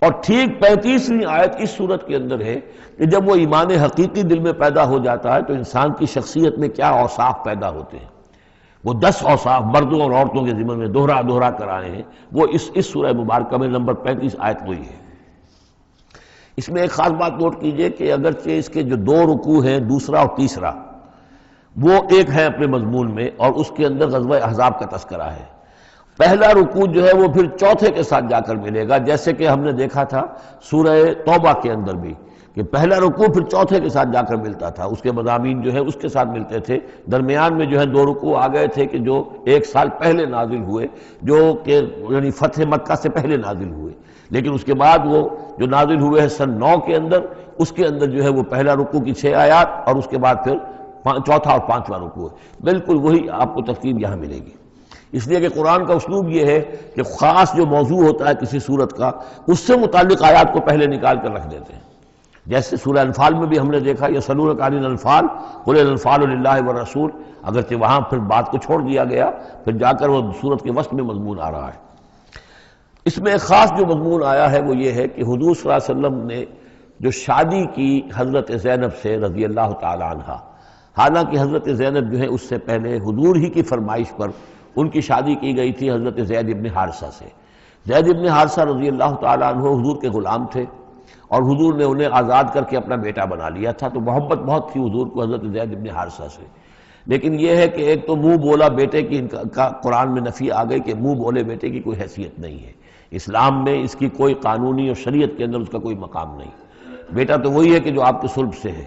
اور ٹھیک 35ویں آیت اس صورت کے اندر ہے کہ جب وہ ایمان حقیقی دل میں پیدا ہو جاتا ہے تو انسان کی شخصیت میں کیا اوصاف پیدا ہوتے ہیں۔ وہ 10 اوصاف مردوں اور عورتوں کے ذمن میں دوہرا کر آئے ہیں، وہ اس سورہ مبارکہ میں نمبر 35 آیت وہی ہے۔ اس میں ایک خاص بات نوٹ کیجئے کہ اگرچہ اس کے جو 2 رکوع ہیں، دوسرا اور تیسرا، وہ ایک ہے اپنے مضمون میں، اور اس کے اندر غزوہ احزاب کا تذکرہ ہے۔ پہلا رکوع جو ہے وہ پھر چوتھے کے ساتھ جا کر ملے گا، جیسے کہ ہم نے دیکھا تھا سورہ توبہ کے اندر بھی کہ پہلا رکوع پھر چوتھے کے ساتھ جا کر ملتا تھا، اس کے مضامین جو ہے اس کے ساتھ ملتے تھے۔ درمیان میں جو ہے 2 رکوع آ گئے تھے کہ جو 1 سال پہلے نازل ہوئے، جو کہ یعنی فتح مکہ سے پہلے نازل ہوئے، لیکن اس کے بعد وہ جو نازل ہوئے ہیں سن 9 کے اندر، اس کے اندر جو ہے وہ پہلا رکوع کی 6 آیات اور اس کے بعد پھر چوتھا اور 5واں رکوع ہے۔ بالکل وہی آپ کو ترتیب یہاں ملے گی، اس لیے کہ قرآن کا اسلوب یہ ہے کہ خاص جو موضوع ہوتا ہے کسی صورت کا، اس سے متعلق آیات کو پہلے نکال کر رکھ دیتے ہیں۔ جیسے سورہ انفال میں بھی ہم نے دیکھا یسألونک عن الانفال قل الانفال للہ والرسول، اگرچہ وہاں پھر بات کو چھوڑ دیا گیا، پھر جا کر وہ صورت کے وسط میں مضمون آ رہا ہے۔ اس میں ایک خاص جو مضمون آیا ہے وہ یہ ہے کہ حضور صلی اللہ علیہ وسلم نے جو شادی کی حضرت زینب سے رضی اللہ تعالی عنہ، حالانکہ حضرت زینب جو ہے اس سے پہلے حضور ہی کی فرمائش پر ان کی شادی کی گئی تھی حضرت زید ابن حارثہ سے۔ زید ابن حارثہ رضی اللہ تعالی عنہ حضور کے غلام تھے، اور حضور نے انہیں آزاد کر کے اپنا بیٹا بنا لیا تھا، تو محبت بہت تھی حضور کو حضرت زید ابن حارثہ سے۔ لیکن یہ ہے کہ ایک تو منہ بولا بیٹے کی کا قرآن میں نفی آ گئی کہ منہ بولے بیٹے کی کوئی حیثیت نہیں ہے، اسلام میں اس کی کوئی قانونی اور شریعت کے اندر اس کا کوئی مقام نہیں۔ بیٹا تو وہی ہے کہ جو آپ کے صلب سے ہے۔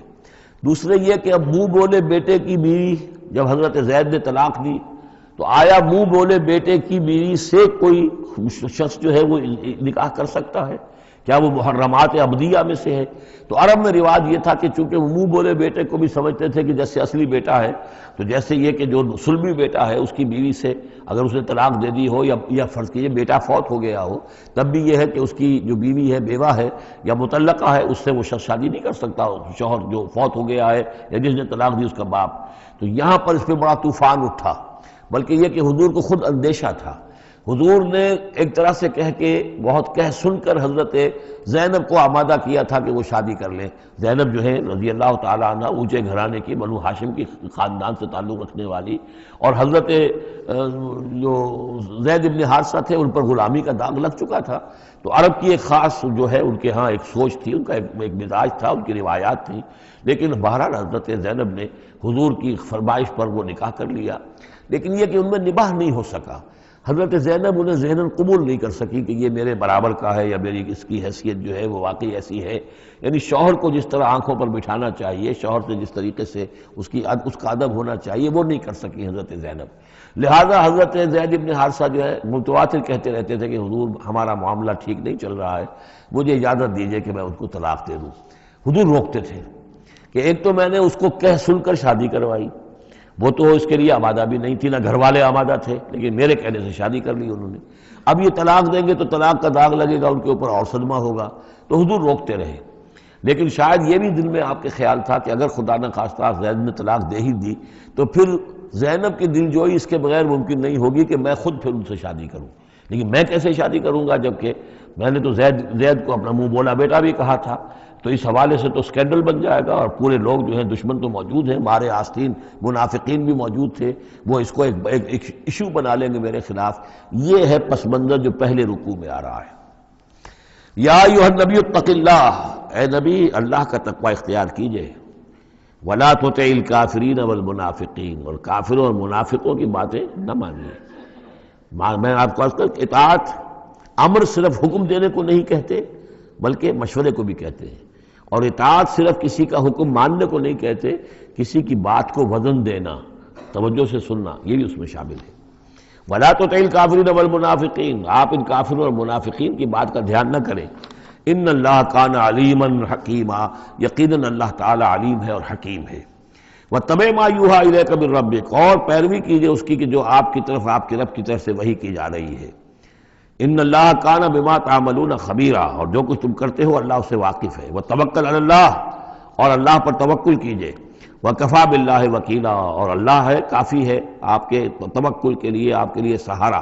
دوسرے یہ کہ اب منہ بولے بیٹے کی بیوی جب حضرت زید نے طلاق دی تو آیا منہ بولے بیٹے کی بیوی سے کوئی شخص جو ہے وہ نکاح کر سکتا ہے؟ کیا وہ محرمات عبدیہ میں سے ہے؟ تو عرب میں رواج یہ تھا کہ چونکہ وہ منہ بولے بیٹے کو بھی سمجھتے تھے کہ جیسے اصلی بیٹا ہے، تو جیسے یہ کہ جو سلبی بیٹا ہے اس کی بیوی سے اگر اس نے طلاق دے دی ہو یا فرض کیجئے بیٹا فوت ہو گیا ہو، تب بھی یہ ہے کہ اس کی جو بیوی ہے بیوہ ہے یا مطلقہ ہے اس سے وہ شخص شادی نہیں کر سکتا، شوہر جو فوت ہو گیا ہے یا جس نے طلاق دی اس کا باپ۔ تو یہاں پر اس پہ بڑا طوفان اٹھا، بلکہ یہ کہ حضور کو خود اندیشہ تھا۔ حضور نے ایک طرح سے کہہ کے بہت کہہ سن کر حضرت زینب کو آمادہ کیا تھا کہ وہ شادی کر لیں۔ زینب جو ہے رضی اللہ تعالیٰ عنہ اونچے گھرانے کی، بنو ہاشم کی خاندان سے تعلق رکھنے والی، اور حضرت جو زید ابن حارثہ تھے ان پر غلامی کا داغ لگ چکا تھا۔ تو عرب کی ایک خاص جو ہے ان کے ہاں ایک سوچ تھی، ان کا ایک مزاج تھا، ان کی روایات تھیں، لیکن بہرحال حضرت زینب نے حضور کی فرمائش پر وہ نکاح کر لیا، لیکن یہ کہ ان میں نباہ نہیں ہو سکا۔ حضرت زینب انہیں ذہناً قبول نہیں کر سکی کہ یہ میرے برابر کا ہے یا میری اس کی حیثیت جو ہے وہ واقعی ایسی ہے، یعنی شوہر کو جس طرح آنکھوں پر بٹھانا چاہیے، شوہر سے جس طریقے سے اس کا ادب ہونا چاہیے وہ نہیں کر سکی حضرت زینب۔ لہذا حضرت زید ابن حارثہ جو ہے متواتر کہتے رہتے تھے کہ حضور ہمارا معاملہ ٹھیک نہیں چل رہا ہے، مجھے اجازت دیجیے کہ میں ان کو طلاق دے دوں۔ حضور روکتے تھے کہ ایک تو میں نے اس کو کہہ سن کر شادی کروائی، وہ تو اس کے لیے آمادہ بھی نہیں تھی، نہ گھر والے آمادہ تھے، لیکن میرے کہنے سے شادی کر لی انہوں نے۔ اب یہ طلاق دیں گے تو طلاق کا داغ لگے گا ان کے اوپر اور صدمہ ہوگا، تو حضور روکتے رہے۔ لیکن شاید یہ بھی دل میں آپ کے خیال تھا کہ اگر خدا نہ خواستہ زید نے طلاق دے ہی دی تو پھر زینب کی دل جوئی اس کے بغیر ممکن نہیں ہوگی کہ میں خود پھر ان سے شادی کروں، لیکن میں کیسے شادی کروں گا جبکہ میں نے تو زید کو اپنا منہ بولا بیٹا بھی کہا تھا، تو اس حوالے سے تو سکینڈل بن جائے گا، اور پورے لوگ جو ہیں دشمن تو موجود ہیں، مارے آستین منافقین بھی موجود تھے، وہ اس کو ایک ایشو بنا لیں گے میرے خلاف۔ یہ ہے پس منظر جو پہلے رکوع میں آ رہا ہے۔ یا ایھا النبی اتق اللہ، اے نبی اللہ کا تقوی اختیار کیجئے، ولا تطع الکافرین والمنافقین، اور کافروں اور منافقوں کی باتیں نہ مانیے۔ میں آپ کو عرض کروں اطاعت امر صرف حکم دینے کو نہیں کہتے بلکہ مشورے کو بھی کہتے ہیں، اور اطاعت صرف کسی کا حکم ماننے کو نہیں کہتے، کسی کی بات کو وزن دینا، توجہ سے سننا، یہ بھی اس میں شامل ہے۔ وَلَا تُطِعِ الْكَافِرِينَ وَالْمُنَافِقِينَ، آپ ان کافروں اور منافقین کی بات کا دھیان نہ کریں۔ ان اللہ کان علیما حکیما، یقیناً اللہ تعالی علیم ہے اور حکیم ہے۔ وَاتَّبِعْ مَا یوحیٰ الیک من ربک، اور پیروی کیجئے اس کی کہ جو آپ کی طرف، آپ کے رب کی طرف سے وحی کی جا رہی ہے۔ ان اللہ کان بما تعملون خبیرا، اور جو کچھ تم کرتے ہو اللہ اس سے واقف ہے۔ وتوکل علی اللہ، اور اللہ پر توکل کیجئے۔ وکفیٰ باللہ وکیلا، اور اللہ ہے کافی ہے آپ کے توکل کے لیے، آپ کے لیے سہارا۔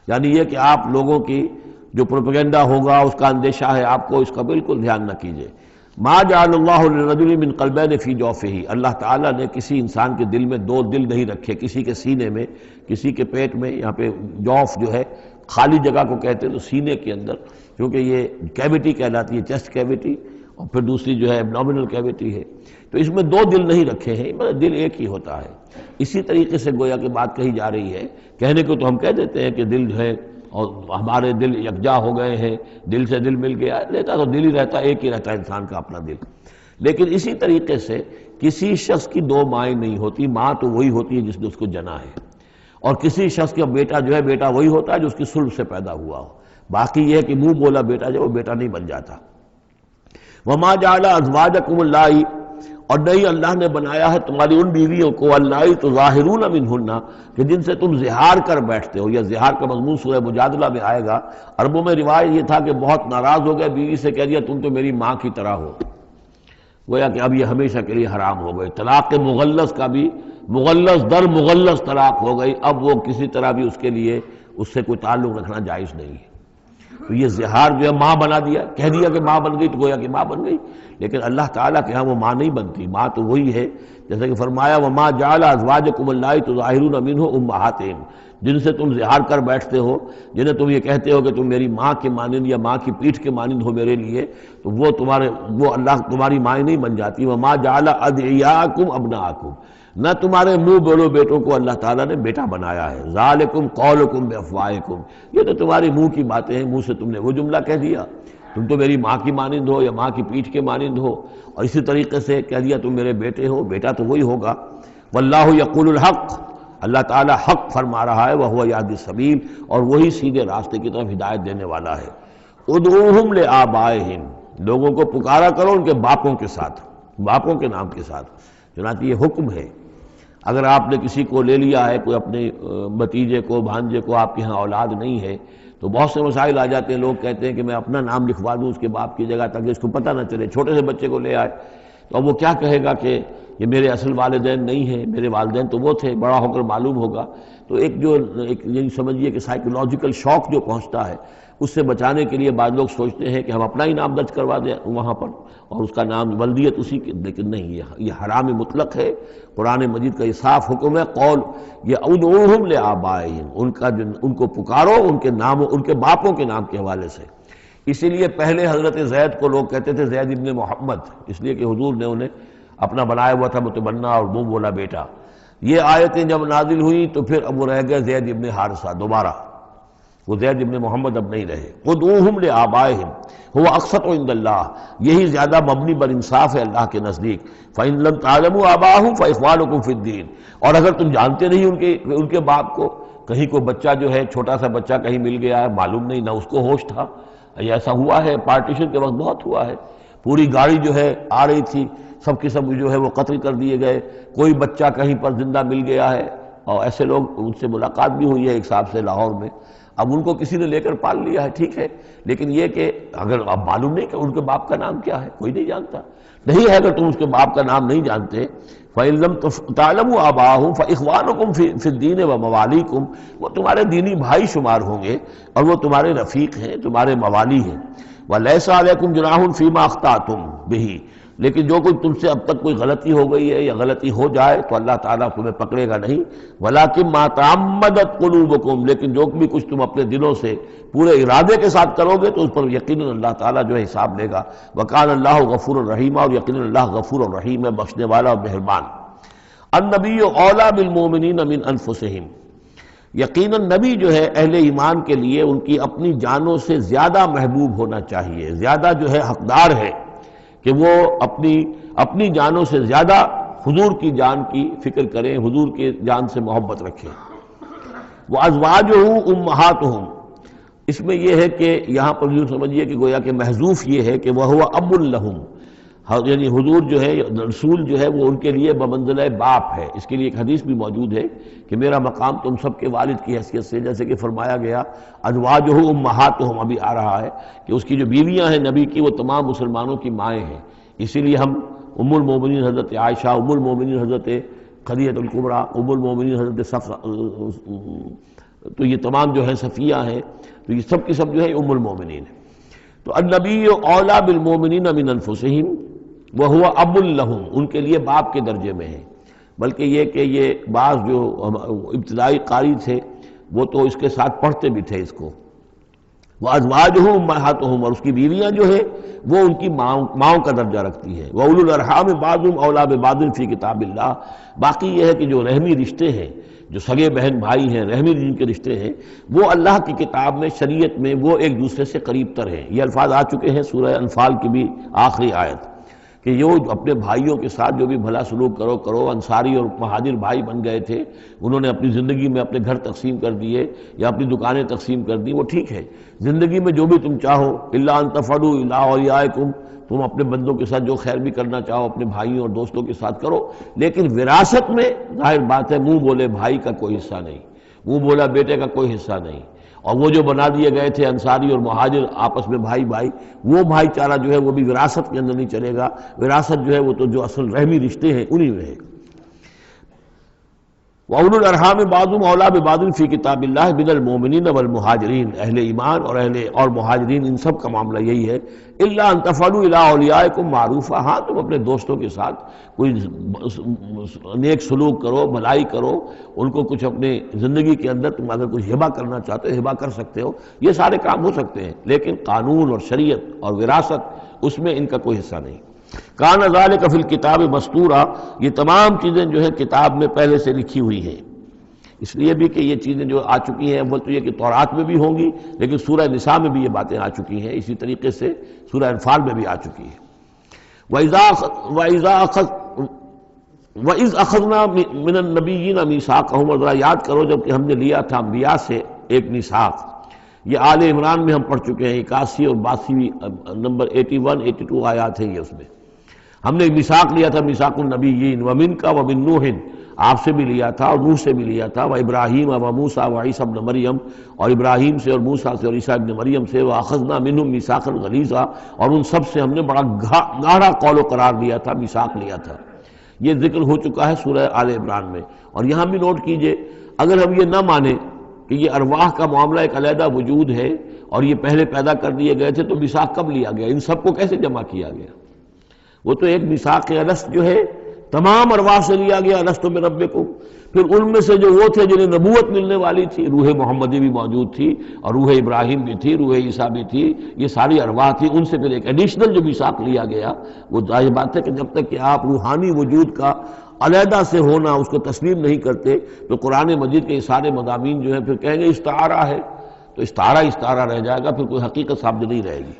یعنی یہ کہ آپ لوگوں کی جو پروپیگنڈا ہوگا اس کا اندیشہ ہے آپ کو، اس کا بالکل دھیان نہ کیجئے۔ ما جعل اللہ لرجل من قلبین فی جوفہ، اللہ تعالیٰ نے کسی انسان کے دل میں دو دل نہیں رکھے، کسی کے سینے میں، کسی کے پیٹ میں، یہاں پہ جوف جو ہے خالی جگہ کو کہتے ہیں، تو سینے کے اندر، کیونکہ یہ کیویٹی کہلاتی ہے، چیسٹ کیویٹی، اور پھر دوسری جو ہے ایبڈومینل کیویٹی ہے، تو اس میں دو دل نہیں رکھے ہیں، مطلب دل ایک ہی ہوتا ہے۔ اسی طریقے سے گویا کہ بات کہی جا رہی ہے، کہنے کو تو ہم کہہ دیتے ہیں کہ دل جو ہے، اور ہمارے دل یکجا ہو گئے ہیں، دل سے دل مل گیا، رہتا تو دل ہی رہتا، ایک ہی رہتا ہے انسان کا اپنا دل۔ لیکن اسی طریقے سے کسی شخص کی دو مائیں نہیں ہوتی، ماں تو وہی ہوتی ہے جس نے اس کو جنا ہے، اور کسی شخص کا بیٹا جو ہے، بیٹا وہی ہوتا ہے جو اس کی صلب سے پیدا ہوا ہو۔ باقی یہ ہے کہ منہ بولا بیٹا جو وہ بیٹا نہیں بن جاتا۔ وما جعل ازواجکم اللہ، اور نہیں اللہ نے بنایا ہے تمہاری ان بیویوں کو، اللہ تظاہرون منہن، کہ جن سے تم زہار کر بیٹھتے ہو۔ یا زہار کا مضمون سورہ مجادلہ میں آئے گا۔ عربوں میں روایت یہ تھا کہ بہت ناراض ہو گئے، بیوی سے کہہ دیا تم تو میری ماں کی طرح ہو، گویا کہ اب یہ ہمیشہ کے لیے حرام ہو گئے۔ طلاق مغلظ کا بھی مغلظ در مغلظ طلاق ہو گئی، اب وہ کسی طرح بھی اس کے لیے اس سے کوئی تعلق رکھنا جائز نہیں ہے۔ تو یہ زہار جو ہے ماں بنا دیا، کہہ دیا کہ ماں بن گئی تو گویا کہ ماں بن گئی، لیکن اللہ تعالیٰ کے ہاں وہ ماں نہیں بنتی، ماں تو وہی ہے، جیسے کہ فرمایا وما جعل ازواجکم اللہ تظاہرون منہ امہاتہم، جن سے تم زہار کر بیٹھتے ہو، جنہیں تم یہ کہتے ہو کہ تم میری ماں کے مانند یا ماں کی پیٹھ کے مانند ہو میرے لیے، تو وہ اللہ تمہاری مائیں نہیں بن جاتی۔ وما جعل ادعیاکم ابناءکم، نہ تمہارے منہ بولو بیٹوں کو اللہ تعالیٰ نے بیٹا بنایا ہے۔ ذالکم قولکم بافواہکم، یہ تو تمہاری منہ کی باتیں ہیں، منہ سے تم نے وہ جملہ کہہ دیا، تم تو میری ماں کی مانند ہو یا ماں کی پیٹھ کے مانند ہو، اور اسی طریقے سے کہہ دیا تم میرے بیٹے ہو، بیٹا تو وہی ہوگا۔ واللہ یقول الحق، اللہ تعالیٰ حق فرما رہا ہے، وہو یہدی السبیل، اور وہی سیدھے راستے کی طرف ہدایت دینے والا ہے۔ ادعوہم لآبائہم، لوگوں کو پکارا کرو ان کے باپوں کے ساتھ، باپوں کے نام کے ساتھ، چنانچہ یہ حکم ہے۔ اگر آپ نے کسی کو لے لیا ہے، کوئی اپنے بھتیجے کو، بھانجے کو، آپ کے ہاں اولاد نہیں ہے، تو بہت سے مسائل آ جاتے ہیں، لوگ کہتے ہیں کہ میں اپنا نام لکھوا دوں اس کے باپ کی جگہ تاکہ اس کو پتہ نہ چلے، چھوٹے سے بچے کو لے آئے تو اب وہ کیا کہے گا کہ یہ میرے اصل والدین نہیں ہیں، میرے والدین تو وہ تھے، بڑا ہو کر معلوم ہوگا۔ تو ایک یعنی سمجھیے کہ سائیکولوجیکل شوق جو پہنچتا ہے، اس سے بچانے کے لیے بعض لوگ سوچتے ہیں کہ ہم اپنا ہی نام درج کروا دیں وہاں پر، اور اس کا نام ولدیت اسی کی، لیکن نہیں، یہ حرام مطلق ہے۔ قرآن مجید کا یہ صاف حکم ہے، قول یہ ادعوہم لآبائہم، ان کو پکارو ان کے نام، ان کے باپوں کے نام کے حوالے سے۔ اسی لیے پہلے حضرت زید کو لوگ کہتے تھے زید ابن محمد، اس لیے کہ حضور نے انہیں اپنا بنایا ہوا تھا متبنہ، اور منہ بولا بیٹا۔ یہ آیتیں جب نازل ہوئی تو پھر اب وہ رہ گئے زید ابن حارثہ، دوبارہ وہ زید ابن محمد اب نہیں رہے۔ ادعوہم لآبائہم هو اقسط عند اللہ، یہی زیادہ مبنی بر انصاف ہے اللہ کے نزدیک۔ فإن لم تعلموا آباءهم فإخوانكم في الدين، اور اگر تم جانتے نہیں ان کے باپ کو، کہیں کوئی بچہ جو ہے، چھوٹا سا بچہ کہیں مل گیا ہے، معلوم نہیں، نہ اس کو ہوش تھا، ایسا ہوا ہے پارٹیشن کے وقت بہت ہوا ہے، پوری گاڑی جو ہے آ رہی تھی، سب کے سب جو ہے وہ قتل کر دیے گئے، کوئی بچہ کہیں پر زندہ مل گیا ہے، اور ایسے لوگ، ان سے ملاقات بھی ہوئی ہے ایک صاحب سے لاہور میں، اب ان کو کسی نے لے کر پال لیا ہے، ٹھیک ہے، لیکن یہ کہ اگر اب معلوم نہیں کہ ان کے باپ کا نام کیا ہے، کوئی نہیں جانتا، نہیں ہے اگر تم اس کے باپ کا نام نہیں جانتے، فَإِن لَمْ تَعْلَمُوا آبَاءَهُمْ فَإِخْوَانُكُمْ فِي الدِّينِ وَمَوَالِيكُمْ، وہ تمہارے دینی بھائی شمار ہوں گے، اور وہ تمہارے رفیق ہیں، تمہارے موالی ہیں۔ وَلَيْسَ عَلَيْكُمْ جُنَاحٌ فِيمَا أَخْطَأْتُمْ بِهِ، لیکن جو کچھ تم سے اب تک کوئی غلطی ہو گئی ہے یا غلطی ہو جائے تو اللہ تعالیٰ تمہیں پکڑے گا نہیں۔ وَلَكِن مَا تَعَمَّدَتْ قُلُوبُكُمْ، لیکن جو بھی کچھ تم اپنے دلوں سے پورے ارادے کے ساتھ کرو گے تو اس پر یقیناً اللہ تعالیٰ جو ہے حساب لے گا۔ وَكَانَ اللَّهُ غَفُورًا رَحِيمًا، اور یقیناً اللہ غفور الرحیم ہے، بخشنے والا اور مہربان۔ النبی اولیٰ بالمؤمنین من انفسہم، یقیناً نبی جو ہے اہل ایمان کے لیے ان کی اپنی جانوں سے زیادہ محبوب ہونا چاہیے، زیادہ جو ہے حقدار ہے کہ وہ اپنی جانوں سے زیادہ حضور کی جان کی فکر کریں، حضور کی جان سے محبت رکھیں۔ وَأَزْوَاجُهُ أُمَّهَاتُهُمْ، اس میں یہ ہے کہ یہاں پر یوں سمجھیے کہ گویا کہ محذوف یہ ہے کہ وَهُوَ أَبٌّ لَهُمْ، یعنی حضور جو ہے، رسول جو ہے وہ ان کے لیے بمنزلہ باپ ہے۔ اس کے لیے ایک حدیث بھی موجود ہے کہ میرا مقام تم سب کے والد کی حیثیت سے، جیسے کہ فرمایا گیا ازواجہ امہاتہم، ابھی آ رہا ہے کہ اس کی جو بیویاں ہیں نبی کی وہ تمام مسلمانوں کی مائیں ہیں۔ اسی لیے ہم ام المومنین حضرت عائشہ، ام المومنین حضرت خدیجہ الکبریٰ، ام المومنین حضرت صفیہ، تو یہ تمام جو ہیں صفیہ ہیں، تو یہ سب کی سب جو ہے ام المومنین ہیں۔ تو النبی اولیٰ بالمومنین من انفسہم وہو اب لہم، ان کے لیے باپ کے درجے میں ہے۔ بلکہ یہ کہ یہ بعض جو ابتدائی قاری تھے وہ تو اس کے ساتھ پڑھتے بھی تھے اس کو، وَأَزْوَاجُهُ أُمَّهَاتُهُمْ، اور اس کی بیویاں جو ہے وہ ان کی ماؤں کا درجہ رکھتی ہیں۔ وَأُولُو الْأَرْحَامِ بَعْضُهُمْ أَوْلَىٰ بِبَعْضٍ فِي كِتَابِ اللَّهِ، باقی یہ ہے کہ جو رحمی رشتے ہیں، جو سگے بہن بھائی ہیں، رحمی جن کے رشتے ہیں، وہ اللہ کی کتاب میں، شریعت میں وہ ایک دوسرے سے قریب تر ہیں۔ یہ الفاظ آ چکے ہیں سورہ انفال کی بھی آخری آیت کہ یہ اپنے بھائیوں کے ساتھ جو بھی بھلا سلوک کرو۔ انصاری اور مہاجر بھائی بن گئے تھے، انہوں نے اپنی زندگی میں اپنے گھر تقسیم کر دیے یا اپنی دکانیں تقسیم کر دی، وہ ٹھیک ہے۔ زندگی میں جو بھی تم چاہو، الا ان تفعلوا الی اولیاءکم، تم اپنے بندوں کے ساتھ جو خیر بھی کرنا چاہو اپنے بھائیوں اور دوستوں کے ساتھ کرو، لیکن وراثت میں ظاہر بات ہے منہ بولے بھائی کا کوئی حصہ نہیں، منہ بولا بیٹے کا کوئی حصہ نہیں۔ اور وہ جو بنا دیے گئے تھے انصاری اور مہاجر آپس میں بھائی، وہ بھائی چارہ جو ہے وہ بھی وراثت کے اندر نہیں چلے گا۔ وراثت جو ہے وہ تو جو اصل رحمی رشتے ہیں انہی میں ہے۔ وَأُولُو الْأَرْحَامِ بَعْضُهُمْ أَوْلَىٰ بِبَعْضٍ فِي كِتَابِ اللَّهِ مِنَ الْمُؤْمِنِينَ وَالْمُهَاجِرِينَ، اہل ایمان اور مہاجرین ان سب کا معاملہ یہی ہے۔ إِلَّا أَن تَفْعَلُوا إِلَىٰ أَوْلِيَائِكُمْ مَعْرُوفًا، ہاں تم اپنے دوستوں کے ساتھ کوئی نیک سلوک کرو، بھلائی کرو، ان کو کچھ اپنے زندگی کے اندر تم اگر کچھ ہبہ کرنا چاہتے ہو ہبہ کر سکتے ہو، یہ سارے کام ہو سکتے ہیں، لیکن قانون اور شریعت اور وراثت اس میں ان کا کوئی حصہ نہیں۔ کان ذالک فی الکتاب مستورا، یہ تمام چیزیں جو ہے کتاب میں پہلے سے لکھی ہوئی ہیں۔ اس لیے بھی کہ یہ چیزیں جو آ چکی ہیں، اول تو یہ کہ تورات میں بھی ہوں گی، لیکن سورہ نساء میں بھی یہ باتیں آ چکی ہیں، اسی طریقے سے سورہ انفال میں بھی آ چکی ہیں۔ وَإِذْ أَخَذْنَا مِنَ النَّبِيِّينَ مِيثَاقَهُمْ، اور ذرا یاد کرو جب کہ ہم نے لیا تھا انبیاء سے ایک میثاق۔ یہ آل عمران میں ہم پڑھ چکے ہیں، 81 اور 82 نمبر 81 82 آیات ہیں یہ، اس میں ہم نے میثاق لیا تھا، میثاق النبیین، وَمِنْکَ وَمِن نُوحٍ، آپ سے بھی لیا تھا اور نوح سے بھی لیا تھا، وَإِبْرَاهِيمَ وَمُوسَىٰ وَعِیسَىٰ ابْنَ مریم، اور ابراہیم سے اور موسیٰ سے اور عیسیٰ ابن مریم سے، وَأَخَذْنَا مِنْهُمْ مِيثَاقًا غَلِيظًا، اور ان سب سے ہم نے بڑا گاڑا قول و قرار لیا تھا، میثاق لیا تھا۔ یہ ذکر ہو چکا ہے سورہ آل عمران میں۔ اور یہاں بھی نوٹ کیجئے، اگر ہم یہ نہ مانیں کہ یہ ارواح کا معاملہ ایک علیحدہ وجود ہے اور یہ پہلے پیدا کر دیے گئے تھے، تو میثاق کب لیا گیا؟ ان سب کو کیسے جمع کیا گیا؟ وہ تو ایک میثاق الست جو ہے تمام ارواح سے لیا گیا، الست بربکم، پھر ان میں سے جو وہ تھے جنہیں نبوت ملنے والی تھی، روح محمدی بھی موجود تھی اور روح ابراہیم بھی تھی، روح عیسیٰ بھی تھی، یہ ساری ارواح تھی، ان سے پھر ایک ایڈیشنل جو میثاق لیا گیا۔ وہ ظاہر بات ہے کہ جب تک کہ آپ روحانی وجود کا علیحدہ سے ہونا اس کو تسلیم نہیں کرتے، تو قرآن مجید کے یہ سارے مضامین جو ہیں پھر کہیں گے استعارہ ہے، تو استعارہ رہ جائے گا، پھر کوئی حقیقت ثابت نہیں رہے گی۔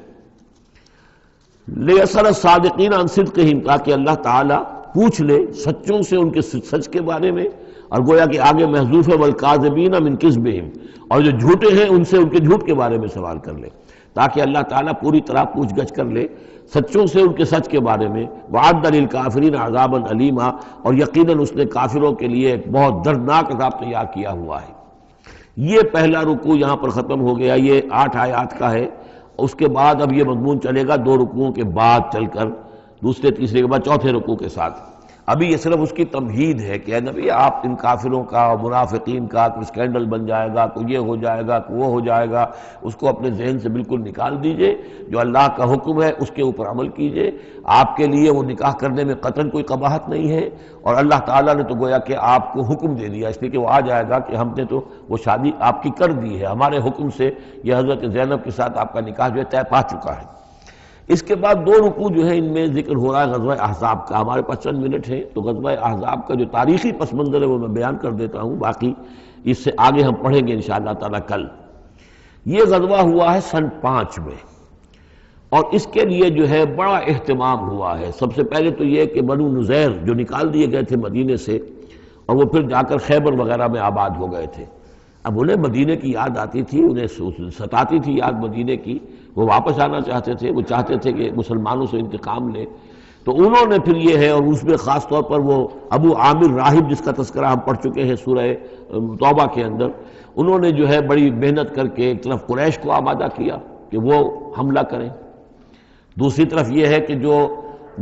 لِيَسْأَلَ الصَّادِقِينَ عَنْ صِدْقِهِمْ، تاکہ اللہ تعالیٰ پوچھ لے سچوں سے ان کے سچ کے بارے میں، اور گویا کہ آگے محذوف ہے وَالْكَاذِبِينَ مِنْ كِذْبِهِمْ، اور جو جھوٹے ہیں ان سے ان کے جھوٹ کے بارے میں سوال کر لے، تاکہ اللہ تعالیٰ پوری طرح پوچھ گچھ کر لے سچوں سے ان کے سچ کے بارے میں۔ وَعَدَّ لِلْكَافِرِينَ عَذَابًا أَلِيمًا، اور یقیناً اس نے کافروں کے لیے ایک بہت دردناک عذاب تیار کیا ہوا ہے۔ یہ پہلا رکوع یہاں پر ختم ہو گیا، یہ 8 آیات کا ہے۔ اس کے بعد اب یہ مضمون چلے گا 2 رکوعوں کے بعد چل کر، دوسرے تیسرے کے بعد چوتھے رکوع کے ساتھ۔ ابھی یہ صرف اس کی تمہید ہے کہ اے نبی آپ ان کافروں کا اور منافقین کا کوئی سکینڈل بن جائے گا، کوئی یہ ہو جائے گا، کوئی وہ ہو جائے گا، اس کو اپنے ذہن سے بالکل نکال دیجئے، جو اللہ کا حکم ہے اس کے اوپر عمل کیجئے۔ آپ کے لیے وہ نکاح کرنے میں قطعاً کوئی قباحت نہیں ہے، اور اللہ تعالیٰ نے تو گویا کہ آپ کو حکم دے دیا، اس لیے کہ وہ آ جائے گا کہ ہم نے تو وہ شادی آپ کی کر دی ہے، ہمارے حکم سے یہ حضرت زینب کے ساتھ آپ کا نکاح جو ہے طے پا چکا ہے۔ اس کے بعد 2 رکوع جو ہے ان میں ذکر ہو رہا ہے غزوہ احزاب کا۔ ہمارے پاس چند منٹ ہیں تو غزوہ احزاب کا جو تاریخی پس منظر ہے وہ میں بیان کر دیتا ہوں، باقی اس سے آگے ہم پڑھیں گے انشاءاللہ تعالی کل۔ یہ غزوہ ہوا ہے سن 5 میں، اور اس کے لیے جو ہے بڑا اہتمام ہوا ہے۔ سب سے پہلے تو یہ کہ بنو نذیر جو نکال دیے گئے تھے مدینے سے اور وہ پھر جا کر خیبر وغیرہ میں آباد ہو گئے تھے، اب انہیں مدینے کی یاد آتی تھی، انہیں ستاتی تھی یاد مدینے کی، وہ واپس آنا چاہتے تھے، وہ چاہتے تھے کہ مسلمانوں سے انتقام لے۔ تو انہوں نے پھر یہ ہے، اور اس میں خاص طور پر وہ ابو عامر راہب جس کا تذکرہ ہم پڑھ چکے ہیں سورہ توبہ کے اندر، انہوں نے جو ہے بڑی محنت کر کے ایک طرف قریش کو آمادہ کیا کہ وہ حملہ کریں، دوسری طرف یہ ہے کہ جو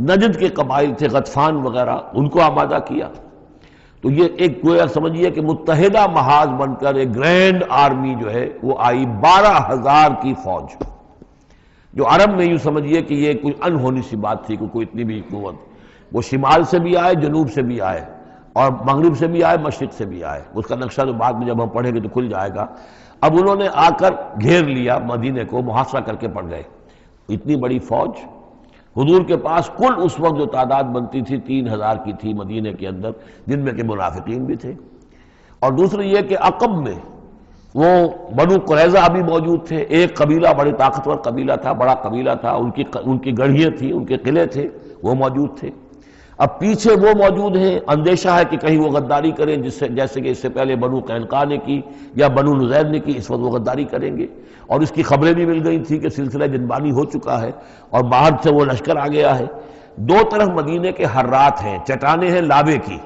نجد کے قبائل تھے غطفان وغیرہ ان کو آمادہ کیا۔ تو یہ ایک گویا سمجھیے کہ متحدہ محاذ بن کر ایک گرینڈ آرمی جو ہے وہ آئی، 12,000 کی فوج، جو عرب میں یوں سمجھیے کہ یہ کوئی انہونی سی بات تھی کہ کوئی اتنی بھی قوت، وہ شمال سے بھی آئے، جنوب سے بھی آئے، اور مغرب سے بھی آئے، مشرق سے بھی آئے۔ اس کا نقشہ تو بعد میں جب ہم پڑھیں گے تو کھل جائے گا۔ اب انہوں نے آ کر گھیر لیا مدینے کو، محاصرہ کر کے پڑ گئے، اتنی بڑی فوج۔ حضور کے پاس کل اس وقت جو تعداد بنتی تھی 3,000 کی تھی مدینے کے اندر، جن میں کہ منافقین بھی تھے۔ اور دوسری یہ کہ عقب میں وہ بنو قریظہ بھی موجود تھے، ایک قبیلہ بڑے طاقتور قبیلہ تھا، بڑا قبیلہ تھا، ان کی گڑھیاں تھیں، ان کے قلعے تھے، وہ موجود تھے۔ اب پیچھے وہ موجود ہیں، اندیشہ ہے کہ کہیں وہ غداری کریں، جیسے کہ اس سے پہلے بنو قینقاع نے کی یا بنو نذیر نے کی، اس وقت وہ غداری کریں گے، اور اس کی خبریں بھی مل گئی تھی کہ سلسلہ جنبانی ہو چکا ہے اور باہر سے وہ لشکر آ گیا ہے۔ دو طرف مدینے کے حرات ہیں، چٹانیں ہیں لاوے کی،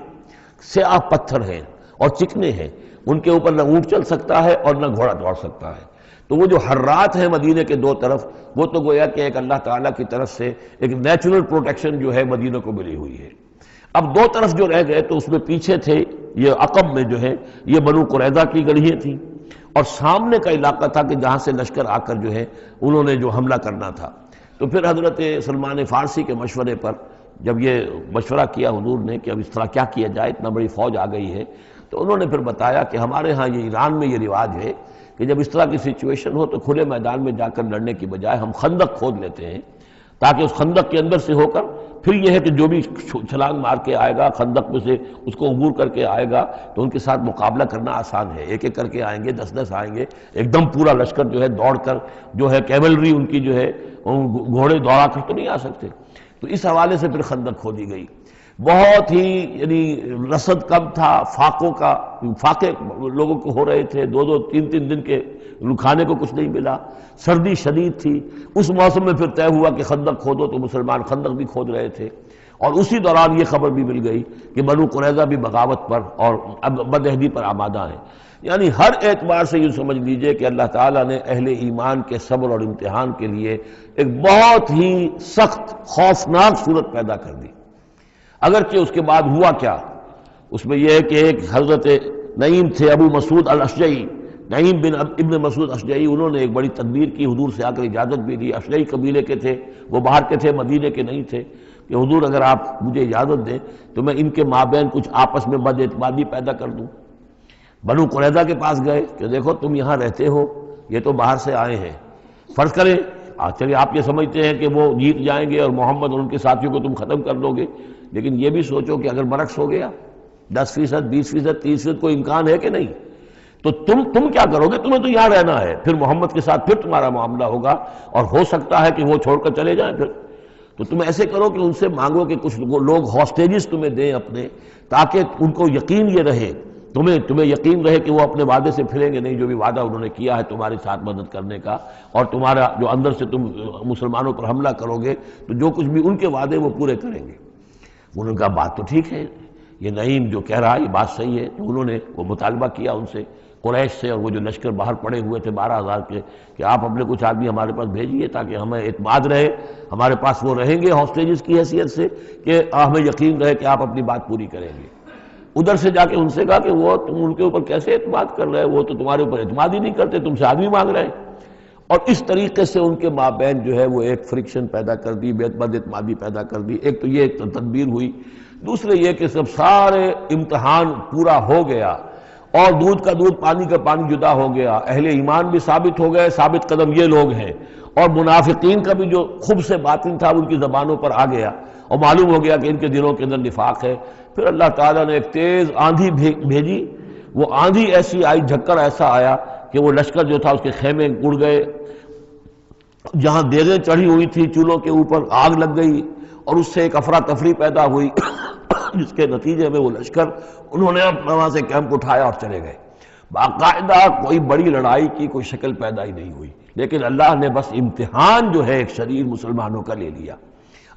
سیاہ پتھر ہیں اور چکنے ہیں، ان کے اوپر نہ اونٹ چل سکتا ہے اور نہ گھوڑا دوڑ سکتا ہے۔ تو وہ جو حرات ہیں مدینے کے دو طرف، وہ تو گویا کہ ایک اللہ تعالیٰ کی طرف سے ایک نیچرل پروٹیکشن جو ہے مدینہ کو ملی ہوئی ہے۔ اب دو طرف جو رہ گئے تو اس میں پیچھے تھے، یہ عقب میں جو ہے یہ بنو قریظہ کی گڑھیاں تھیں، اور سامنے کا علاقہ تھا کہ جہاں سے لشکر آ کر جو ہے انہوں نے جو حملہ کرنا تھا۔ تو پھر حضرت سلمان فارسی کے مشورے پر جب یہ مشورہ کیا حضور نے کہ اب اس طرح کیا کیا جائے، اتنا بڑی فوج آ گئی ہے، تو انہوں نے پھر بتایا کہ ہمارے ہاں یہ ایران میں یہ رواج ہے کہ جب اس طرح کی سچویشن ہو تو کھلے میدان میں جا کر لڑنے کی بجائے ہم خندق کھود لیتے ہیں، تاکہ اس خندق کے اندر سے ہو کر پھر یہ ہے کہ جو بھی چھلانگ مار کے آئے گا خندق میں سے اس کو عبور کر کے آئے گا تو ان کے ساتھ مقابلہ کرنا آسان ہے، ایک ایک کر کے آئیں گے، 10 آئیں گے، ایک دم پورا لشکر جو ہے دوڑ کر جو ہے کیولری ان کی جو ہے گھوڑے دوڑا کر تو نہیں آ سکتے۔ تو اس حوالے سے پھر خندق کھودی گئی، بہت ہی یعنی رصد کم تھا، فاقے لوگوں کو ہو رہے تھے، 2 3 دن کے کھانے کو کچھ نہیں ملا، سردی شدید تھی۔ اس موسم میں پھر طے ہوا کہ خندق کھودو، تو مسلمان خندق بھی کھود رہے تھے، اور اسی دوران یہ خبر بھی مل گئی کہ بنو قریظہ بھی بغاوت پر اور بدعہدی پر آمادہ ہیں۔ یعنی ہر اعتبار سے یہ سمجھ لیجئے کہ اللہ تعالیٰ نے اہل ایمان کے صبر اور امتحان کے لیے ایک بہت ہی سخت خوفناک صورت پیدا کر دی۔ اگرچہ اس کے بعد ہوا کیا، اس میں یہ ہے کہ ایک حضرت نعیم تھے ابو مسعود الاشجعی، نعیم بن ابن مسعود اشجعی، انہوں نے ایک بڑی تدبیر کی، حضور سے آ کر اجازت بھی دی، اشجعی قبیلے کے تھے، وہ باہر کے تھے، مدینے کے نہیں تھے، کہ حضور اگر آپ مجھے اجازت دیں تو میں ان کے مابین کچھ آپس میں بد اعتمادی پیدا کر دوں۔ بنو قریظہ کے پاس گئے کہ دیکھو تم یہاں رہتے ہو، یہ تو باہر سے آئے ہیں، فرض کریں چلیے آپ یہ سمجھتے ہیں کہ وہ جیت جائیں گے اور محمد اور ان کے ساتھیوں کو تم ختم کر دو گے، لیکن یہ بھی سوچو کہ اگر برعکس ہو گیا 10%، 20%، 30% کوئی امکان ہے کہ نہیں، تو تم کیا کرو گے؟ تمہیں تو یہاں رہنا ہے، پھر محمد کے ساتھ پھر تمہارا معاملہ ہوگا، اور ہو سکتا ہے کہ وہ چھوڑ کر چلے جائیں، پھر تو تم ایسے کرو کہ ان سے مانگو کہ کچھ لوگ ہاسٹیجز تمہیں دیں اپنے، تاکہ ان کو یقین یہ رہے، تمہیں یقین رہے کہ وہ اپنے وعدے سے پھریں گے نہیں، جو بھی وعدہ انہوں نے کیا ہے تمہارے ساتھ مدد کرنے کا، اور تمہارا جو اندر سے تم مسلمانوں پر حملہ کرو گے تو جو کچھ بھی ان کے وعدے وہ پورے کریں گے۔ انہوں نے کہا بات تو ٹھیک ہے، یہ نعیم جو کہہ رہا ہے یہ بات صحیح ہے۔ تو انہوں نے وہ مطالبہ کیا ان سے، قریش سے، اور وہ جو لشکر باہر پڑے ہوئے تھے 12,000 کے، کہ آپ اپنے کچھ آدمی ہمارے پاس بھیجیے تاکہ ہمیں اعتماد رہے، ہمارے پاس وہ رہیں گے ہاسٹیجز کی حیثیت سے، کہ ہمیں یقین رہے کہ آپ اپنی بات پوری کریں گے۔ ادھر سے جا کے ان سے کہا کہ وہ تم ان کے اوپر کیسے اعتماد کر رہے ہو، وہ تو تمہارے اوپر اعتماد ہی نہیں کرتے، تم سے آدمی مانگ رہے ہیں۔ اور اس طریقے سے ان کے مابین جو ہے وہ ایک فرکشن پیدا کر دی، بد اعتمادی پیدا کر دی۔ ایک تو یہ ایک تدبیر ہوئی، دوسرے یہ کہ سب سارے امتحان پورا ہو گیا اور دودھ کا دودھ پانی کا پانی جدا ہو گیا، اہل ایمان بھی ثابت ہو گئے، ثابت قدم یہ لوگ ہیں، اور منافقین کا بھی جو خب سے باطن تھا ان کی زبانوں پر آ گیا، اور معلوم ہو گیا کہ ان کے دلوں کے اندر نفاق ہے۔ پھر اللہ تعالیٰ نے ایک تیز آندھی بھیجی، وہ آندھی ایسی آئی، جھکڑ ایسا آیا کہ وہ لشکر جو تھا اس کے خیمے اڑ گئے، جہاں دیگیں چڑھی ہوئی تھی چولہوں کے اوپر آگ لگ گئی اور اس سے ایک افراتفری پیدا ہوئی جس کے نتیجے میں وہ لشکر انہوں نے اپنا وہاں سے کیمپ اٹھایا اور چلے گئے. باقاعدہ کوئی بڑی لڑائی کی کوئی شکل پیدا ہی نہیں ہوئی، لیکن اللہ نے بس امتحان جو ہے ایک شریر مسلمانوں کا لے لیا.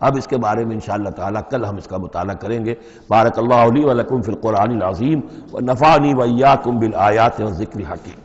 اب اس کے بارے میں انشاءاللہ تعالی کل ہم اس کا مطالعہ کریں گے. بارک اللہ لی و لکم فی القرآن العظیم ونفعنی وإیاکم بالآیات والذکر الحکیم.